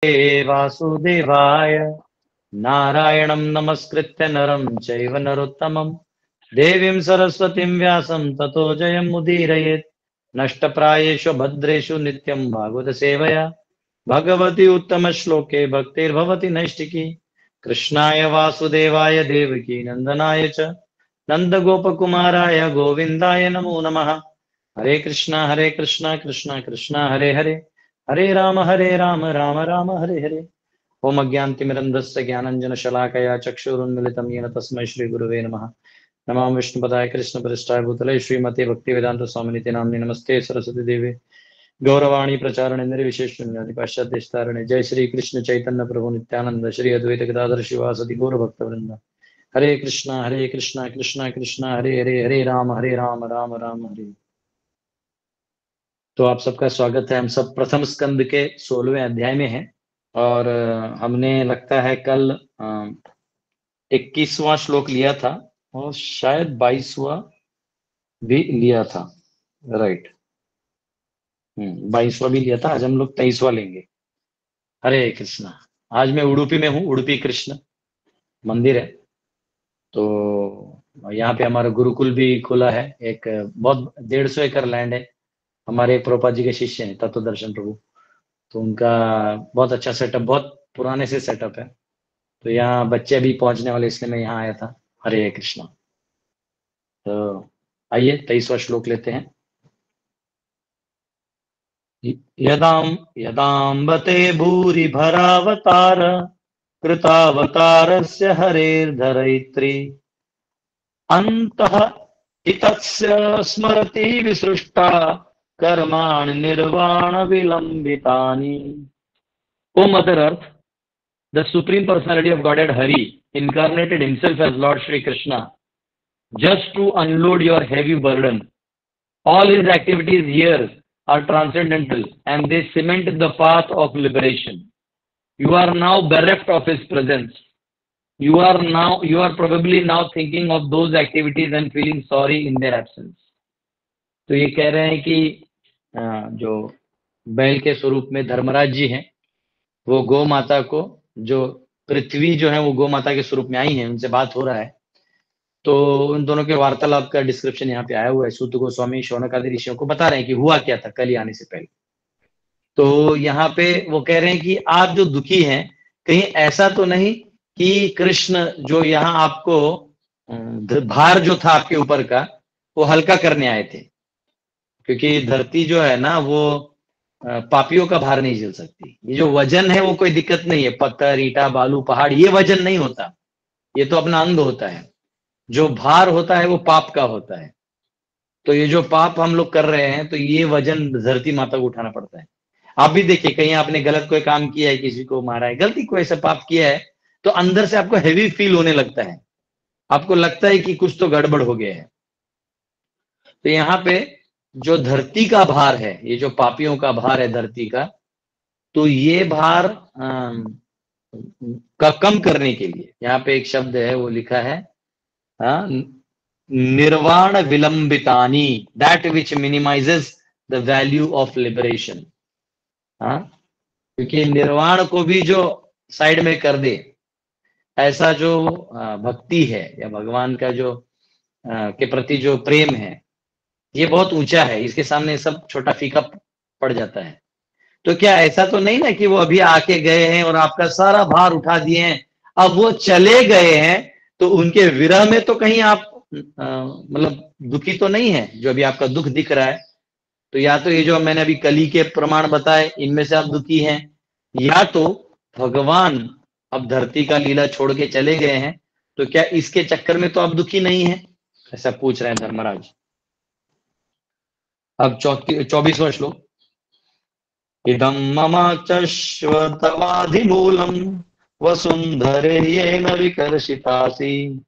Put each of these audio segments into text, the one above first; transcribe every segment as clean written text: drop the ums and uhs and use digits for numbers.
वासुदेवाय नारायणं नमस्कृत्य नरं चैव नरोत्तमं देवीं सरस्वतीं व्यासं ततो जयमुदीरयेत् नष्टप्रायेषु भद्रेषु नित्यं भागवत सेवया भगवती उत्तमश्लोके भक्तिर्भवति नैष्टिकी कृष्णाय वासुदेवाय देवकी नंदनाय च नन्दगोपकुमाराय गोविन्दाय नमो नमः। हरे कृष्णा कृष्णा कृष्णा हरे हरे हरे राम राम राम हरे हरे। ओम अज्ञानतिमिरन्धस्य ज्ञानञ्जनशलाकया चक्षुरुन्मिलितं येन तस्मै श्रीगुरुवे नमः। नमो विष्णुपदाय कृष्णपृष्ठाय भूतले श्रीमते भक्तिवेदांत स्वामिनिति नाम्नि नमस्ते सरस्वती देवे गौरवाणी प्रचारणे निर्विशेषशून्यादि पाश्चात्यस्तारणे। जय श्री कृष्ण चैतन्य प्रभु नित्यानंद श्री अद्वैत गदाधर शिवासदि गौर भक्तवृंद। हरे कृष्णा कृष्णा कृष्णा हरे हरे हरे राम राम राम हरे। तो आप सबका स्वागत है। हम सब प्रथम स्कंद के 16वें अध्याय में हैं और हमने लगता है कल 21वां श्लोक लिया था और शायद 22वां भी लिया था, राइट। 22वां भी लिया था। आज हम लोग 23वां लेंगे। हरे कृष्णा। आज मैं उडुपी में हूँ। उडुपी कृष्ण मंदिर है, तो यहाँ पे हमारा गुरुकुल भी खुला है। एक बहुत 150 एकड़ लैंड है। हमारे प्रभुपाद जी के शिष्य हैं तत्वदर्शन प्रभु, तो उनका बहुत अच्छा सेटअप, बहुत पुराने से सेटअप है। तो यहाँ बच्चे अभी पहुंचने वाले, इसलिए मैं यहाँ आया था। हरे कृष्णा। तो आइए 23वां श्लोक लेते हैं। यदाम्बते भूरि भरावतार कृतावतारस्य हरेर्धरैत्री अन्तः हितस्य स्मरति विसृष्टा कर्माणि निर्वाण विलंबितानि। O Mother Earth, the Supreme Personality of Godhead Hari incarnated himself as Lord Shri Krishna just to unload your heavy burden. All his activities here are transcendental and they cement the path of liberation. You are now bereft of his presence. You are probably now thinking of those activities and feeling sorry in their absence. तो ये कह रहे हैं कि जो बैल के स्वरूप में धर्मराज जी हैं, वो गौ माता को, जो पृथ्वी जो है वो गौ माता के स्वरूप में आई है, उनसे बात हो रहा है। तो उन दोनों के वार्तालाप का डिस्क्रिप्शन यहाँ पे आया हुआ है। सूत गोस्वामी शौनक आदि ऋषियों को बता रहे हैं कि हुआ क्या था कल आने से पहले। तो यहाँ पे वो कह रहे हैं कि आप जो दुखी हैं, कहीं ऐसा तो नहीं कि कृष्ण जो यहाँ आपको भार जो था आपके ऊपर का वो हल्का करने आए थे, क्योंकि धरती जो है ना वो पापियों का भार नहीं झेल सकती। ये जो वजन है वो कोई दिक्कत नहीं है, पत्थर ईटा बालू पहाड़ ये वजन नहीं होता, ये तो अपना अंग होता है। जो भार होता है वो पाप का होता है। तो ये जो पाप हम लोग कर रहे हैं, तो ये वजन धरती माता को उठाना पड़ता है। आप भी देखिए, कहीं आपने गलत कोई काम किया है, किसी को मारा है, गलती कोई ऐसा पाप किया है, तो अंदर से आपको हैवी फील होने लगता है, आपको लगता है कि कुछ तो गड़बड़ हो गया है। तो यहाँ पे जो धरती का भार है, ये जो पापियों का भार है धरती का, तो ये भार का कम करने के लिए यहाँ पे एक शब्द है वो लिखा है, निर्वाण विलंबितानी, that which minimizes the value of liberation. क्योंकि निर्वाण को भी जो साइड में कर दे, ऐसा जो भक्ति है या भगवान का जो के प्रति जो प्रेम है, ये बहुत ऊंचा है। इसके सामने सब छोटा फीका पड़ जाता है। तो क्या ऐसा तो नहीं ना कि वो अभी आके गए हैं और आपका सारा भार उठा दिए हैं, अब वो चले गए हैं, तो उनके विरह में तो कहीं आप मतलब दुखी तो नहीं है, जो अभी आपका दुख दिख रहा है। तो या तो ये जो मैंने अभी कली के प्रमाण बताए, इनमें से आप दुखी हैं, या तो भगवान अब धरती का लीला छोड़ के चले गए हैं, तो क्या इसके चक्कर में तो आप दुखी नहीं है, ऐसा पूछ रहे हैं धर्मराज। अब 24वां श्लोक। इदं ममाचश्वतवाधिमूलम् वसुन्धरे येन विकर्षितासि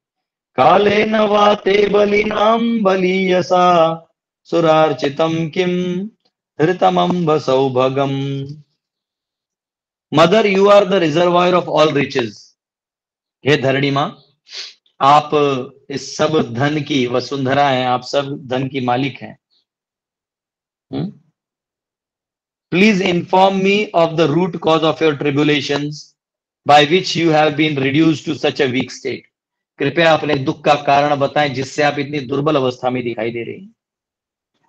कालेन वा ते बलिनां बलीयसा सुरार्चितं किं हृतमंब सौभगम। Mother, you are the reservoir of all riches. हे धरणी मां, आप इस सब धन की वसुंधरा हैं, आप सब धन की मालिक हैं। Please inform me of the root cause of your tribulations by which you have been reduced to such a weak state. कृपया अपने दुख का कारण बताएं जिससे आप इतनी दुर्बल अवस्था में दिखाई दे रही हैं।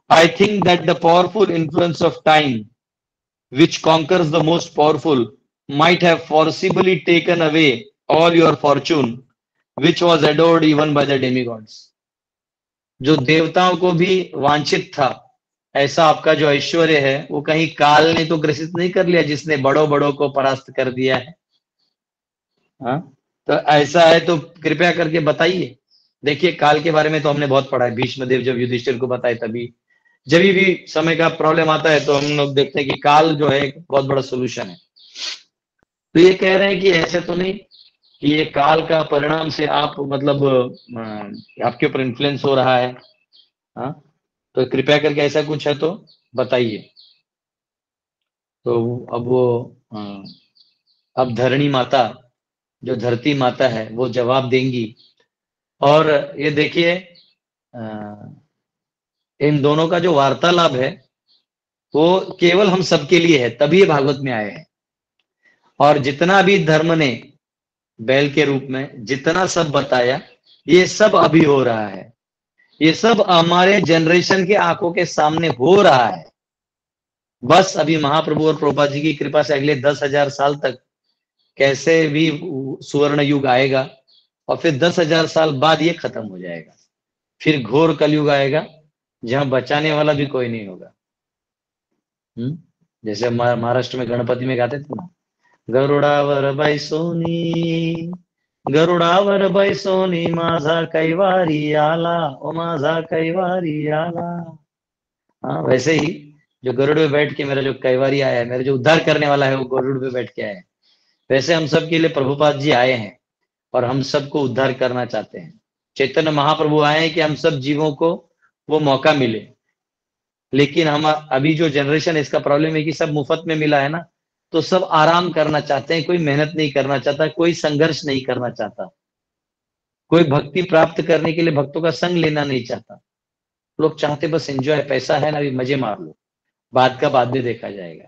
I think that the powerful influence of time which conquers the most powerful might have forcibly taken away all your fortune which was adored even by the demigods। जो देवताओं को भी वांछित था ऐसा आपका जो ऐश्वर्य है वो कहीं काल ने तो ग्रसित नहीं कर लिया जिसने बड़ों बड़ों को परास्त कर दिया है। हाँ, तो ऐसा है तो कृपया करके बताइए। देखिए काल के बारे में तो हमने बहुत पढ़ा है, भीष्म देव जब युधिष्ठिर को बताए तभी जब भी समय का प्रॉब्लम आता है तो हम लोग देखते हैं कि काल जो है एक बहुत बड़ा सोल्यूशन है। तो ये कह रहे हैं कि ऐसे तो नहीं कि ये काल का परिणाम से आप मतलब आपके ऊपर इन्फ्लुएंस हो रहा है। हाँ, तो कृपया करके ऐसा कुछ है तो बताइए। तो अब वो अब धरणी माता जो धरती माता है वो जवाब देंगी। और ये देखिए इन दोनों का जो वार्तालाप है वो केवल हम सबके लिए है, तभी ये भागवत में आए हैं। और जितना भी धर्म ने बैल के रूप में जितना सब बताया ये सब अभी हो रहा है, ये सब हमारे जनरेशन के आंखों के सामने हो रहा है। बस अभी महाप्रभु और प्रभुपाद जी की कृपा से अगले 10,000 साल तक कैसे भी सुवर्ण युग आएगा और फिर 10,000 साल बाद ये खत्म हो जाएगा, फिर घोर कलयुग आएगा जहां बचाने वाला भी कोई नहीं होगा। जैसे महाराष्ट्र में गणपति में गाते थे ना, गरुडावर बैसोनी गरुडावर बैसोनी माझा कैवारी आला, ओ माझा कैवारी आला। हाँ, वैसे ही जो गरुड़ पे बैठ के मेरा जो कैवारी आया है, मेरा जो उद्धार करने वाला है वो गरुड़ पे बैठ के आया है, वैसे हम सब के लिए प्रभुपाद जी आए हैं और हम सबको उद्धार करना चाहते हैं। चैतन्य महाप्रभु आए हैं कि हम सब जीवों को वो मौका मिले। लेकिन हम अभी जो जनरेशन है इसका प्रॉब्लम है कि सब मुफ्त में मिला है ना, तो सब आराम करना चाहते हैं, कोई मेहनत नहीं करना चाहता, कोई संघर्ष नहीं करना चाहता, कोई भक्ति प्राप्त करने के लिए भक्तों का संग लेना नहीं चाहता। लोग चाहते बस एंजॉय, पैसा है ना अभी मजे मार लो, बाद का बाद में देखा जाएगा।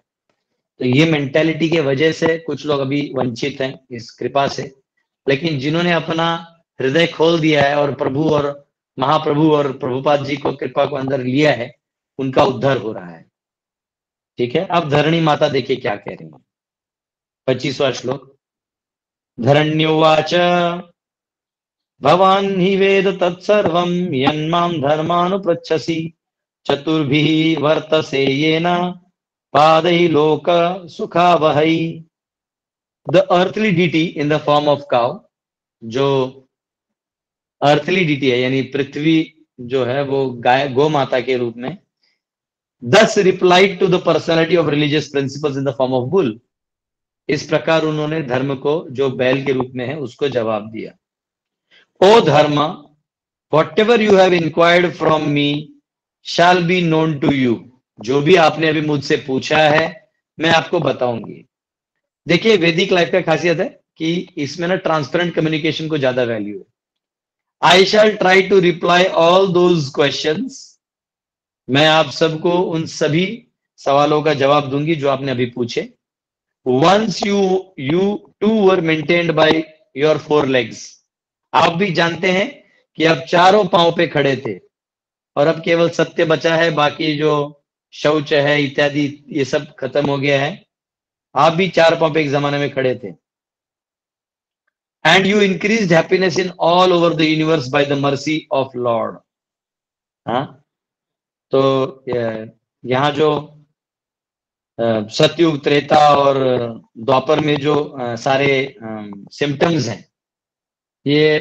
तो ये मेंटेलिटी के वजह से कुछ लोग अभी वंचित हैं इस कृपा से। लेकिन जिन्होंने अपना हृदय खोल दिया है और प्रभु और महाप्रभु और प्रभुपाद जी को कृपा को अंदर लिया है, उनका उद्धार हो रहा है। ठीक है, अब धरणी माता देखिए क्या कह रही है। 25वां श्लोक। धरण्योवाच भवान् हि वेद तत्सर्वं यन्मां धर्मानुपृच्छसि चतुर्भिः वर्तसे येन पादैः लोक सुखावहै। The earthly deity in the form of cow, जो अर्थली डीटी है यानी पृथ्वी जो है वो गाय गो माता के रूप में, thus replied to the personality of religious principles in the form of bull। इस प्रकार उन्होंने धर्म को जो बैल के रूप में है उसको जवाब दिया। ओ धर्म, whatever you have inquired from me shall be known to you। जो भी आपने अभी मुझसे पूछा है मैं आपको बताऊंगी। देखिए वैदिक लाइफ का खासियत है कि इसमें ना ट्रांसपेरेंट कम्युनिकेशन को ज्यादा वैल्यू है। I shall try to reply all those questions. मैं आप सबको उन सभी सवालों का जवाब दूंगी जो आपने अभी पूछे। Once you too were maintained by your 4 legs। आप भी जानते हैं कि आप चारों पांव पे खड़े थे और अब केवल सत्य बचा है, बाकी जो शौच है इत्यादि ये सब खत्म हो गया है। आप भी 4 पांव पे एक जमाने में खड़े थे। And you increased happiness in all over the universe by the mercy of Lord. हाँ, तो यहाँ जो सतयुग त्रेता और द्वापर में जो सारे सिम्टम्स हैं ये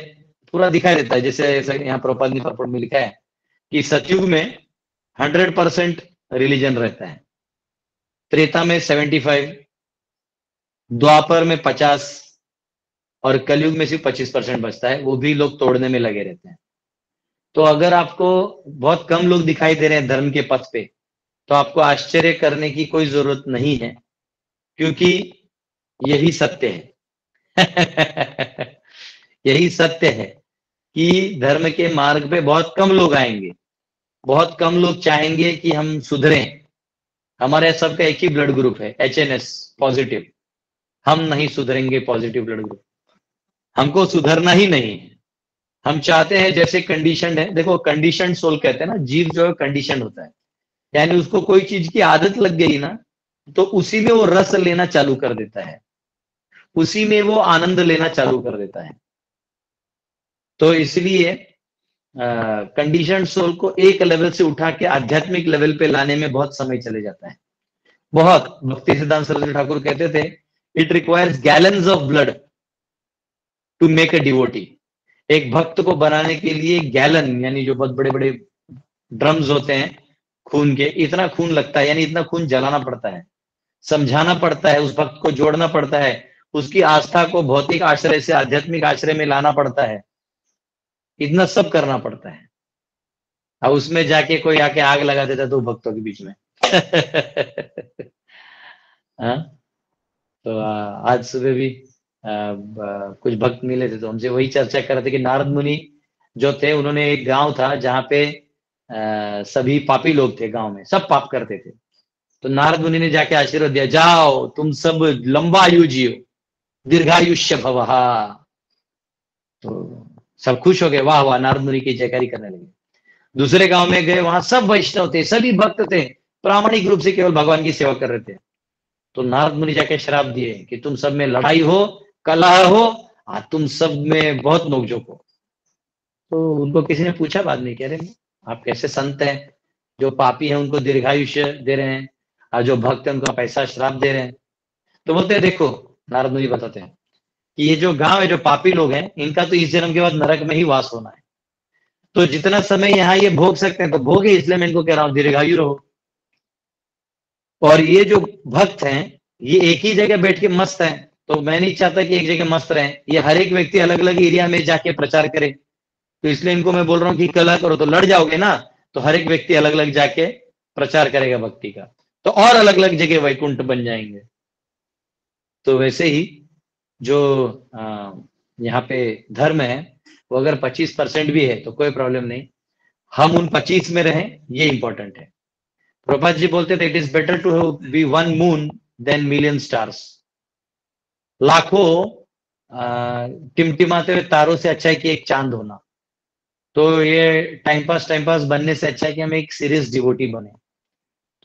पूरा दिखाई देता है। जैसे यहाँ प्रभुपाद ने पॉइंट में लिखा है कि सतयुग में 100% रिलीजन रहता है, त्रेता में 75, द्वापर में 50 और कलयुग में सिर्फ 25% बचता है, वो भी लोग तोड़ने में लगे रहते हैं। तो अगर आपको बहुत कम लोग दिखाई दे रहे हैं धर्म के पथ पे, तो आपको आश्चर्य करने की कोई जरूरत नहीं है, क्योंकि यही सत्य है। यही सत्य है कि धर्म के मार्ग पे बहुत कम लोग आएंगे, बहुत कम लोग चाहेंगे कि हम सुधरें, हमारे सबका एक ही ब्लड ग्रुप है, HNS पॉजिटिव। हम नहीं सुधरेंगे पॉजिटिव ब्लड ग्रुप, हमको सुधरना ही नहीं है। हम चाहते हैं जैसे कंडीशन है, देखो कंडीशन सोल कहते हैं ना, जीव जो है कंडीशन होता है, यानी उसको कोई चीज की आदत लग गई ना, तो उसी में वो रस लेना चालू कर देता है, उसी में वो आनंद लेना चालू कर देता है। तो इसलिए कंडीशन सोल को एक लेवल से उठा के आध्यात्मिक लेवल पे लाने में बहुत समय चले जाता है। बहुत, भक्ति सिद्धांत सरस्वती ठाकुर कहते थे, it requires gallons of blood to make a devotee. एक भक्त को बनाने के लिए गैलन, यानी जो बहुत बड़े बड़े ड्रम्स होते हैं खून के, इतना खून लगता है, यानी इतना खून जलाना पड़ता है, समझाना पड़ता है, उस भक्त को जोड़ना पड़ता है, उसकी आस्था को भौतिक आश्रय से आध्यात्मिक आश्रय में लाना पड़ता है, इतना सब करना पड़ता है। और उसमें जाके कोई आके आग लगा देता तो भक्तों के बीच में हाँ? तो आज सुबह भी कुछ भक्त मिले थे, तो हमसे वही चर्चा कर रहे थे कि नारद मुनि जो थे, उन्होंने एक गांव था जहाँ पे सभी पापी लोग थे, गांव में सब पाप करते थे। तो नारद मुनि ने जाके आशीर्वाद दिया, जाओ तुम सब लंबा आयु जियो, दीर्घायुष्य भवः। तो सब खुश हो गए, वाह वाह, नारद मुनि की जयकारी करने लगे। दूसरे गांव में गए, वहां सब वैष्णव थे, सभी भक्त थे, प्रामाणिक रूप से केवल भगवान की सेवा कर रहे थे। तो नारद मुनि जाके श्राप दिए कि तुम सब में लड़ाई हो, कलह हो, तुम सब में बहुत नोकझोंक हो। तो उनको किसी ने पूछा बाद में, कह रहे आप कैसे संत हैं, जो पापी हैं उनको दीर्घायुष्य दे रहे हैं, और जो भक्त है उनको आप ऐसा श्राप दे रहे हैं। तो बोलते हैं, देखो नारद मुनि बताते हैं कि ये जो गांव है, जो पापी लोग हैं, इनका तो इस जन्म के बाद नरक में ही वास होना है। तो जितना समय यहाँ ये भोग सकते हैं तो भोगे, इसलिए मैं इनको कह रहा हूँ दीर्घायु रहो। और ये जो भक्त हैं, ये एक ही जगह बैठ के मस्त हैं, तो मैं नहीं चाहता कि एक जगह मस्त रहें, ये हर एक व्यक्ति अलग अलग एरिया में जाके प्रचार करे। तो इसलिए इनको मैं बोल रहा हूँ कि कलह करो तो लड़ जाओगे ना, तो हर एक व्यक्ति अलग अलग जाके प्रचार करेगा भक्ति का, तो और अलग अलग जगह वैकुंठ बन जाएंगे। तो वैसे ही जो यहाँ पे धर्म है, वो अगर 25% भी है तो कोई प्रॉब्लम नहीं, हम उन 25 में रहें, ये इंपॉर्टेंट है। प्रभुपाद जी बोलते थे, it is better to be one moon than million stars. लाखों टिमटिमाते हुए तारों से अच्छा है कि एक चांद होना। तो ये टाइम पास बनने से अच्छा है कि हम एक सीरियस डिवोटी बने।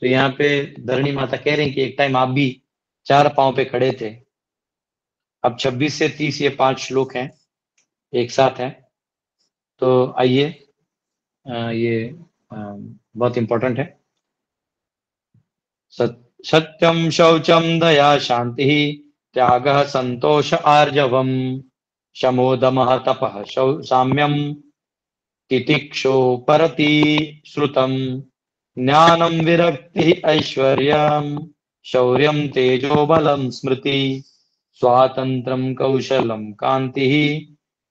तो यहाँ पे धरणी माता कह रहे हैं कि एक टाइम आप भी 4 पांव पे खड़े थे। अब 26 से 30 ये 5 श्लोक हैं, एक साथ हैं। तो आइए, ये बहुत इंपॉर्टेंट है। सत्यम शौचम दया शांति त्यागः संतोष आर्जवम शमोदमः तपः साम्यम तितिक्षो परति श्रुतम ज्ञानम विरक्ति ऐश्वर्यम शौर्यम तेजो बलम स्मृति स्वातंत्रम कौशलम कांति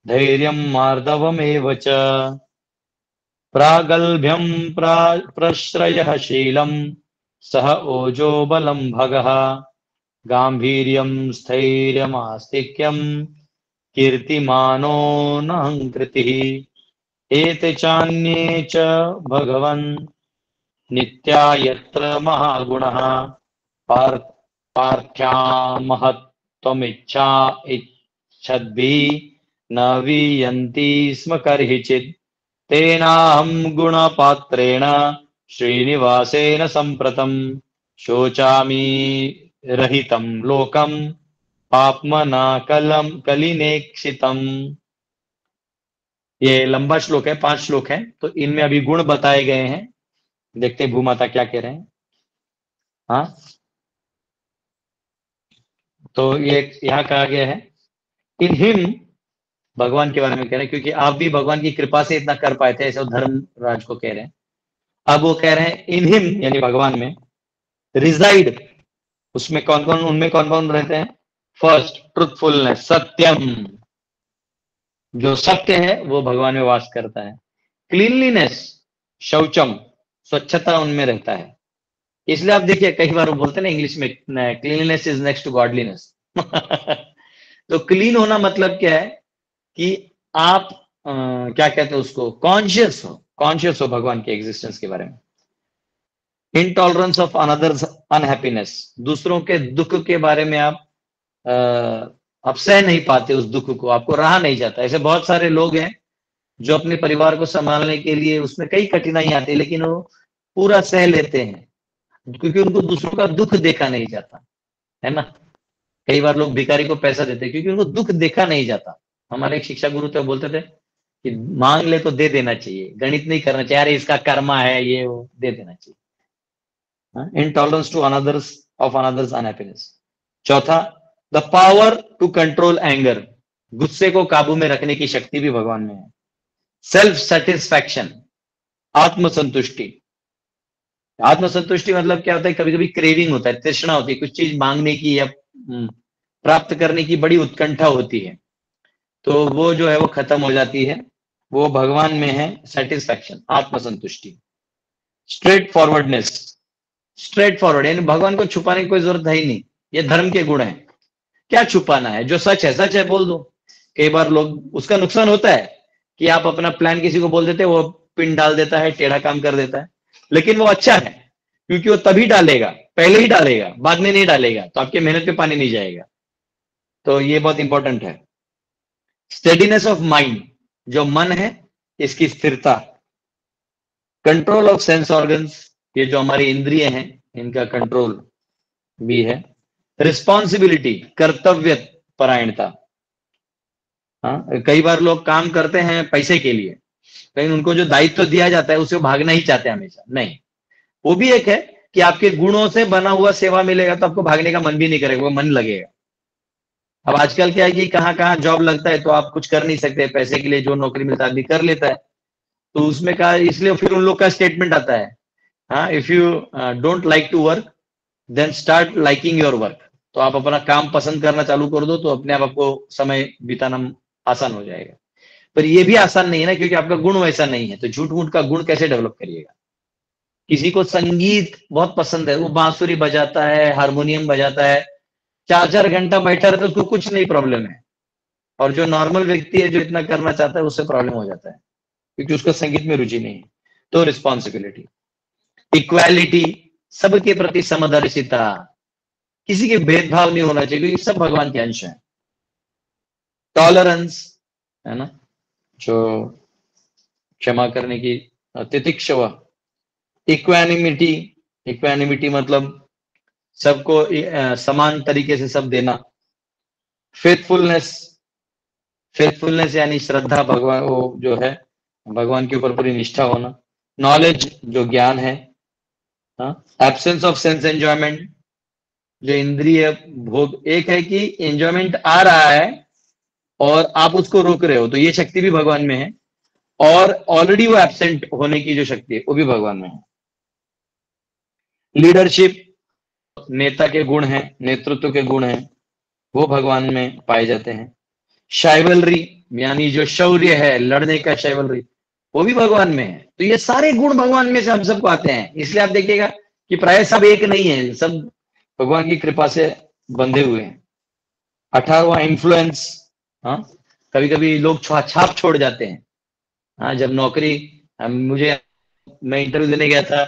धैर्यम मार्दवमेव च प्रागल्भ्यम प्रश्रयः शीलम सह ओजो बलम भगः गांभीर्यम स्थैर्यमास्तिक्यम कीर्तिमानो नहंकृतिः एते चान्ये च भगवन् नित्या यत्र महागुणः पार्थ्यामहत्त्वमिच्छा इच्छद्भिः न वीयन्ति स्म कर्हिचित् तेनाहं गुणपात्रेण श्रीनिवासेन सम्प्रतं शोचामि रहितं लोकं पाप्मना कलिनेक्षितम्। ये लंबा श्लोक है, 5 श्लोक है, तो इनमें अभी गुण बताए गए हैं। देखते हैं भूमाता क्या कह रहे हैं। हाँ, तो ये यहाँ कहा गया है, इन हिम, भगवान के बारे में कह रहे हैं, क्योंकि आप भी भगवान की कृपा से इतना कर पाए थे, ऐसा धर्मराज को कह रहे हैं। अब वो कह रहे हैं इन हिम, यानी भगवान में रिजाइड, उसमें कौन कौन, उनमें कौन कौन रहते हैं। फर्स्ट, ट्रुथफुलनेस, सत्यम, जो सत्य है वो भगवान में वास करता है। क्लीनलीनेस, शौचम, स्वच्छता उनमें रहता है। इसलिए आप देखिए कई बार वो बोलते हैं ना इंग्लिश में, cleanliness is next to godliness. तो क्लीन होना मतलब क्या है कि आप क्या कहते हैं उसको, कॉन्शियस हो भगवान के एग्जिस्टेंस के बारे में। इंटॉलरेंस ऑफ अनदर्स अनहैप्पीनेस, दूसरों के दुख के बारे में आप सह नहीं पाते, उस दुख को आपको रहा नहीं जाता। ऐसे बहुत सारे लोग हैं जो अपने परिवार को संभालने के लिए उसमें कई कठिनाई आती है, लेकिन वो पूरा सह लेते हैं क्योंकि उनको दूसरों का दुख देखा नहीं जाता, है ना। कई बार लोग भिखारी को पैसा देते हैं क्योंकि उनको दुख देखा नहीं जाता। हमारे एक शिक्षा गुरु थे, बोलते थे कि मांग ले तो दे देना चाहिए, गणित नहीं करना चाहिए, अरे इसका कर्मा है ये वो, दे देना चाहिए। Intolerance to others of others unhappiness. चौथा, the power to control anger, गुस्से को काबू में रखने की शक्ति भी भगवान में है। Self satisfaction, आत्मसंतुष्टि। आत्मसंतुष्टि मतलब क्या होता है, कभी कभी क्रेविंग होता है, तृष्णा होती है कुछ चीज मांगने की या प्राप्त करने की, बड़ी उत्कंठा होती है, तो वो जो है वो खत्म हो जाती है, वो भगवान में है सेटिस्फैक्शन, आत्मसंतुष्टि। स्ट्रेट फॉरवर्डनेस, स्ट्रेट फॉरवर्ड यानी भगवान को छुपाने की कोई जरूरत है ही नहीं, ये धर्म के गुण है। क्या छुपाना है, जो सच है बोल दो। कई बार लोग, उसका नुकसान होता है कि आप अपना प्लान किसी को बोल देते, वो पिन डाल देता है, टेढ़ा काम कर देता है, लेकिन वो अच्छा है क्योंकि वो तभी डालेगा, पहले ही डालेगा, बाद में नहीं डालेगा, तो आपके मेहनत पे पानी नहीं जाएगा। तो ये बहुत इंपॉर्टेंट है। स्टेडीनेस ऑफ माइंड, जो मन है इसकी स्थिरता। कंट्रोल ऑफ सेंस ऑर्गन्स, ये जो हमारी इंद्रिय हैं इनका कंट्रोल भी है। रिस्पॉन्सिबिलिटी, कर्तव्य परायणता। हाँ, कई बार लोग काम करते हैं पैसे के लिए, लेकिन उनको जो दायित्व दिया जाता है उसे भागना ही चाहते हैं हमेशा, नहीं। वो भी एक है कि आपके गुणों से बना हुआ सेवा मिलेगा तो आपको भागने का मन भी नहीं करेगा, वो मन लगेगा। अब आजकल क्या है कि कहाँ कहाँ जॉब लगता है तो आप कुछ कर नहीं सकते, पैसे के लिए जो नौकरी मिलता है आदमी कर लेता है, तो उसमें कहा, इसलिए फिर उन लोग का स्टेटमेंट आता है, हाँ, if you don't like to work then start liking your work. तो आप अपना काम पसंद करना चालू कर दो तो अपने आप आपको समय बिताना आसान हो जाएगा। पर ये भी आसान नहीं है ना, क्योंकि आपका गुण वैसा नहीं है, तो झूठ मूठ का गुण कैसे डेवलप करिएगा। किसी को संगीत बहुत पसंद है, वो बांसुरी बजाता है, हारमोनियम बजाता है, 4 4 घंटा बैठा रहता है, उसको कुछ नहीं प्रॉब्लम है। और जो नॉर्मल व्यक्ति है जो इतना करना चाहता है उससे प्रॉब्लम हो जाता है क्योंकि उसका संगीत में रुचि नहीं है। तो रिस्पॉन्सिबिलिटी, इक्वालिटी, सबके प्रति समदर्शिता, किसी के भेदभाव नहीं होना चाहिए क्योंकि सब भगवान के अंश हैं। टॉलरेंस, है ना, जो क्षमा करने की, तितिक्षव। इक्वानिमिटी, इक्वानिमिटी मतलब सबको समान तरीके से सब देना। फेथफुलनेस, फेथफुलनेस यानी श्रद्धा, भगवान वो जो है भगवान के ऊपर पूरी निष्ठा होना। नॉलेज, जो ज्ञान है। एब्सेंस ऑफ सेंस एंजॉयमेंट, जो इंद्रिय भोग, एक है कि एंजॉयमेंट आ रहा है और आप उसको रोक रहे हो, तो ये शक्ति भी भगवान में है, और ऑलरेडी वो एब्सेंट होने की जो शक्ति है वो भी भगवान में है। लीडरशिप, नेता के गुण हैं, नेतृत्व के गुण हैं, वो भगवान में पाए जाते हैं। शाइवलरी यानी जो शौर्य है, लड़ने का शाइवलरी, वो भी भगवान में है। तो ये सारे गुण भगवान में से हम सबको आते हैं, इसलिए आप देखिएगा कि प्राय सब एक नहीं है, सब भगवान की कृपा से बंधे हुए हैं। 18वां इन्फ्लुएंस। हाँ, कभी कभी लोग छाप छोड़ जाते हैं। हाँ, जब नौकरी, मैं इंटरव्यू देने गया था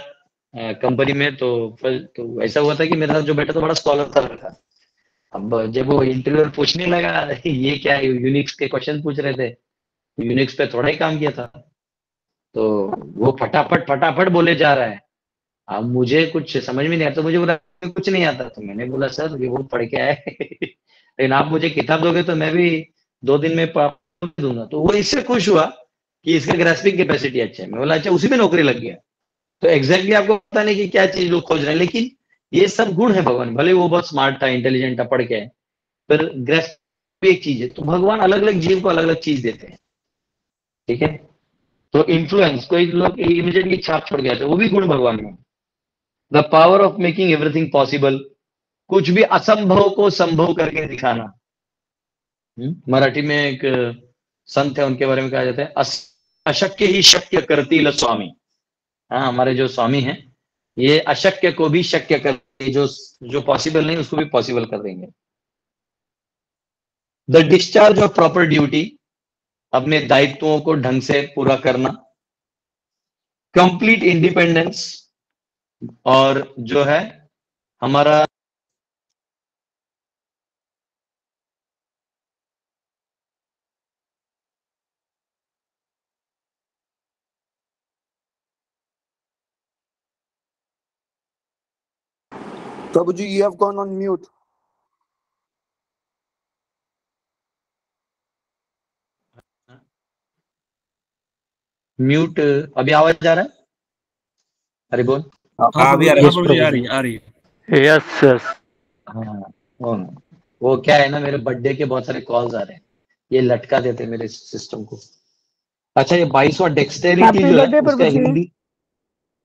कंपनी में, तो ऐसा हुआ था कि मेरे साथ जो बैठा तो बड़ा स्कॉलर था लड़का। अब जब वो इंटरव्यूअर पूछने लगा ये क्या है, यूनिक्स के क्वेश्चन पूछ रहे थे, यूनिक्स पे थोड़ा ही काम किया था, तो वो फटाफट फटाफट बोले जा रहा है। अब मुझे कुछ समझ में नहीं आता, मुझे बोला कुछ नहीं आता, तो मैंने बोला सर ये वो पढ़ के आए लेकिन आप मुझे किताब दोगे तो मैं भी 2 दिन में पढ़ दूंगा। तो वो इससे खुश हुआ कि इसका ग्रास्पिंग कैपेसिटी अच्छा है। मैं बोला अच्छा, उसी में नौकरी लग गया। तो एग्जैक्टली आपको पता नहीं कि क्या चीज लोग खोज रहे हैं, लेकिन ये सब गुण है भगवान। भले वो बहुत स्मार्ट था, इंटेलिजेंट था, पढ़ के है, पर ग्रेस भी एक चीज है। तो भगवान अलग अलग जीव को अलग अलग चीज देते हैं, ठीक है। तो इन्फ्लुएंस, कोई लोग इमीडिएटली छाप छोड़ गया था, वो भी गुण भगवान में। The power of making everything possible, कुछ भी असंभव को संभव करके दिखाना। मराठी में एक संत है, उनके बारे में कहा जाता है, अशक्य ही शक्य करतील स्वामी। हाँ, हमारे जो स्वामी हैं ये अशक्य को भी शक्य कर, जो पॉसिबल नहीं उसको भी पॉसिबल कर देंगे। The discharge of proper duty, अपने दायित्वों को ढंग से पूरा करना। कंप्लीट इंडिपेंडेंस, और जो है हमारा Prabhuji, you have gone on mute. Mute, अभी आवाज आ रहा है? अरे बोल। हाँ अभी आ रही है, आ रही है। Yes yes. हाँ वो क्या है ना, मेरे बर्थडे के बहुत सारे कॉल्स आ रहे हैं, ये लटका देते हैं मेरे सिस्टम को। अच्छा, ये 22वां डेक्सटेरिटी हैप्पी जो है बर्थडे उसका प्रभु जी। हिंदी,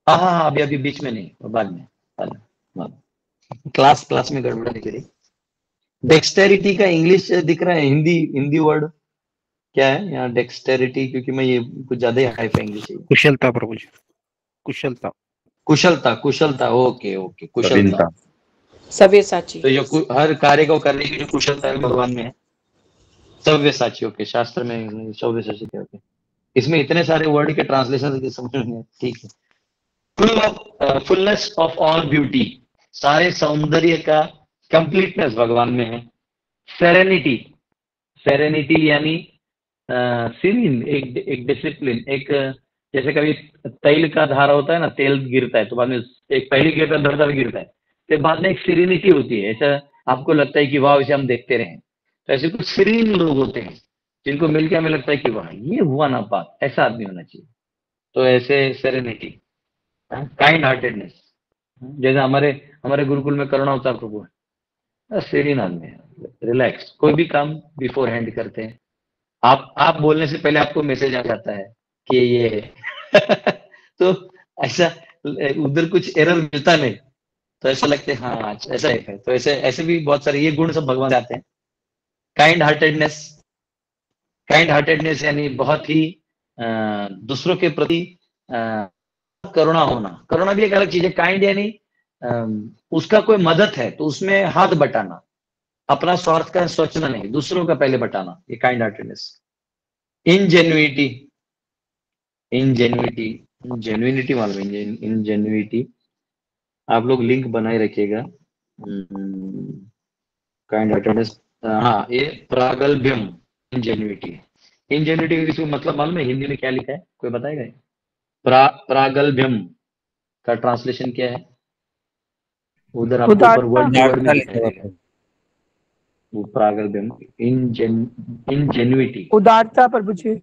हाँ अभी बीच में नहीं, बाद में क्लास में गड़बड़ नहीं करी। डेक्सटेरिटी का इंग्लिश दिख रहा है, हिंदी वर्ड क्या है यहाँ डेक्सटेरिटी? क्योंकि मैं ये कुछ ज्यादा ही हाई फाई इंग्लिश है। कुशलता प्रभु जी, कुशलता। कुशलता, ओके कुशलता, सव्यसाची। तो जो हर कार्य को करने की जो कुशलता है भगवान में है, सव्यसाची। ओके, शास्त्र में सव्यसाची क्या होते हैं? इसमें इतने सारे वर्ड के ट्रांसलेशन समझ नहीं, ठीक है। फुलनेस ऑफ ऑल ब्यूटी, सारे सौंदर्य का कंप्लीटनेस भगवान में है। सेरेनिटी यानी सीरीन, एक डिसिप्लिन, एक जैसे कभी तेल का धारा होता है ना, तेल गिरता है तो बाद में एक पहले गिरता है, धड़धड़ गिरता है, तो बाद में एक सीरीनिटी होती है। ऐसा आपको लगता है कि वाह इसे हम देखते रहे, तो ऐसे कुछ सीरीन लोग होते हैं जिनको मिलकर हमें लगता है कि वाह ये हुआ ना बात, ऐसा आदमी होना चाहिए। तो ऐसे सेरेनिटी, काइंड हार्टेडनेस, जैसे हमारे गुरुकुल में करुणा अवतार प्रभु है, सीरीन आदमी है, रिलैक्स, कोई भी काम बिफोर हैंड करते हैं। आप बोलने से पहले आपको मैसेज आ जाता है कि ये है। तो ऐसा उधर कुछ एरर मिलता नहीं, तो ऐसा लगता है हाँ ऐसा है। तो ऐसे भी बहुत सारे ये गुण सब भगवान आते हैं। काइंड हार्टेडनेस यानी बहुत ही दूसरों के प्रति करुणा होना। करुणा भी एक अलग चीज है। काइंड यानी उसका कोई मदद है तो उसमें हाथ बटाना, अपना स्वार्थ का सोचना नहीं, दूसरों का पहले बटाना, ये काइंड हार्टेडनेस। जेन्युइनिटी मालूम है? इनजेन्युइटी आप लोग लिंक बनाए रखिएगा। काइंड हार्टेडनेस, हाँ ये प्रागल्भ्यम, इनजेन्युइटी इसको मतलब मालूम है हिंदी में क्या लिखा है? कोई बताएगा? प्रागल्भ्यम का ट्रांसलेशन क्या है? उधर आपको ऊपर वर्ड टू वर्ड में दिखाई देगा। वो प्रागल्भ्यम, इनजेन्युइटी, उदारता प्रभु जी।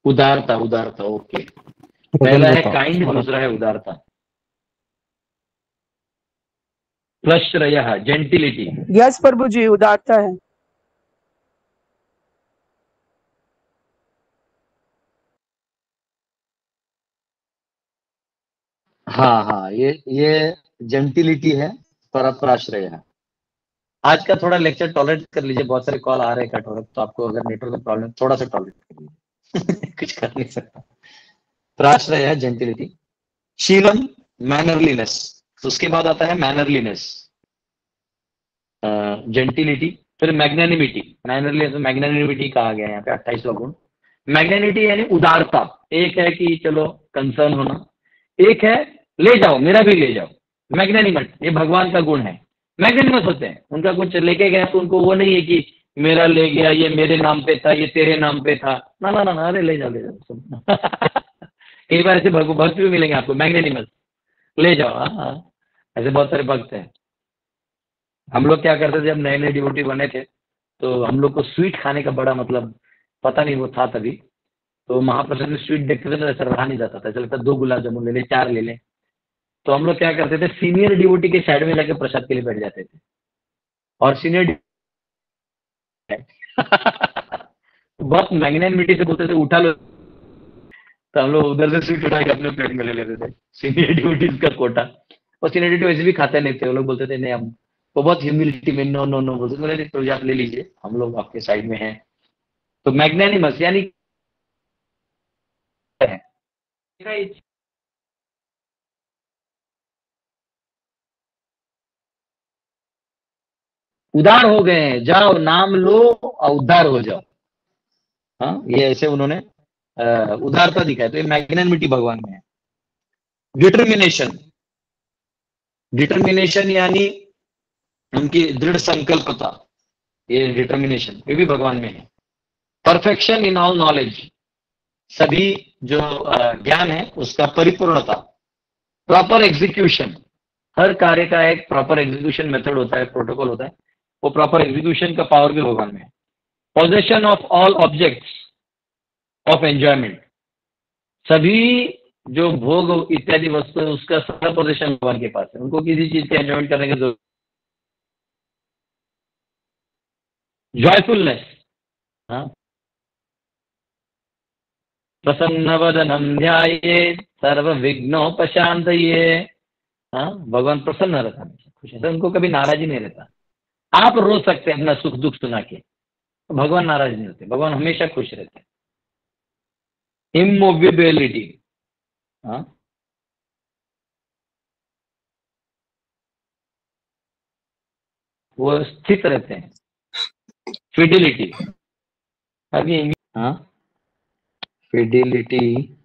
उदारता, ओके। पहला है काइंड, दूसरा है उदारता। प्लश्रयः, जेंटिलिटी। यस प्रभु जी, उदारता है। हाँ ये जेंटिलिटी है। पराश्रय। आज का थोड़ा लेक्चर टॉलरेट कर लीजिए, बहुत सारे कॉल आ रहे हैं कटोरक, तो आपको अगर नेटवर्क में प्रॉब्लम थोड़ा सा टॉलरेट कर लीजिए। कुछ कर नहीं सकता। पराश्रय है जेंटिलिटी। शीलम, मैनरलीनेस, उसके बाद आता है मैनरलीनेस, जेंटिलिटी, फिर मैग्नेनिमिटी। मैग्नेनिमिटी कहा गया है यहाँ पे 28वां गुण। मैग्नेनिमिटी यानी उदारता। एक है कि चलो कंसर्न होना, एक है ले जाओ, मेरा भी ले जाओ। मैग्नेनिमस, ये भगवान का गुण है। मैग्नेनिमस होते हैं, उनका कुछ लेके गया तो उनको वो नहीं है कि मेरा ले गया, ये मेरे नाम पे था, ये तेरे नाम पे था, ना, अरे ले जाओ कई बार ऐसे भक्त भी मिलेंगे आपको, मैग्नेनिमस, ले जाओ। हाँ, ऐसे बहुत सारे भक्त हैं। हम लोग क्या करते थे जब नए डिवोटी बने थे, तो हम लोग को स्वीट खाने का बड़ा मतलब पता नहीं वो था तभी, तो महाप्रसाद में स्वीट देखते थे तो ऐसा रहा नहीं जाता था, ऐसा लगता 2 गुलाब जामुन ले ले, 4 ले ले। तो हम लोग क्या करते थे, सीनियर डिवोटी के साइड में जाके प्रसाद के लिए बैठ जाते थे, और सीनियर बहुत मैग्नेनिमिटी से बोलते थे उठा लो, तो हम लोग उधर से स्वीट उठा के अपने प्लेट में ले लेते थे, सीनियर डिवोटीज का कोटा। और सीनियर डिवोटी वैसे भी खाते नहीं थे, वो लोग बोलते थे नहीं, हम वो बहुत ह्यूमिलिटी में नो बोलते थे, तो आप ले लीजिए, हम लोग आपके साइड में हैं। तो मैग्नेनिमस यानी उदार हो गए हैं, जाओ नाम लो और उद्धार हो जाओ। हाँ, ये ऐसे उन्होंने उदारता दिखाई, तो ये मैग्नेनिमिटी भगवान में है। डिटर्मिनेशन, डिटर्मिनेशन यानी उनकी दृढ़ संकल्पता, ये डिटर्मिनेशन ये भी भगवान में है। परफेक्शन इन ऑल नॉलेज, सभी जो ज्ञान है उसका परिपूर्णता। प्रॉपर एग्जीक्यूशन, हर कार्य का एक प्रॉपर एग्जीक्यूशन मेथड होता है, प्रोटोकॉल होता है, वो प्रॉपर एग्जीक्यूशन का पावर भी भगवान में है। Possession of all objects of enjoyment, सभी जो भोग इत्यादि वस्तु है उसका सारा पोजेशन भगवान के पास है, उनको किसी चीज के एंजॉयमेंट करने की जरूरत। जॉयफुलनेस, हाँ, प्रसन्नवदनं ध्यायेत् सर्वविघ्नोपशान्तये, हाँ, भगवान प्रसन्न रहता है, खुश है, उनको कभी नाराजी नहीं रहता। आप रो सकते हैं अपना सुख दुख सुना के, तो भगवान नाराज नहीं होते, भगवान हमेशा खुश रहते हैं। इमोबिलिटी, हाँ, वो स्थित रहते हैं। फिडिलिटी, अभी हाँ, फिडिलिटी,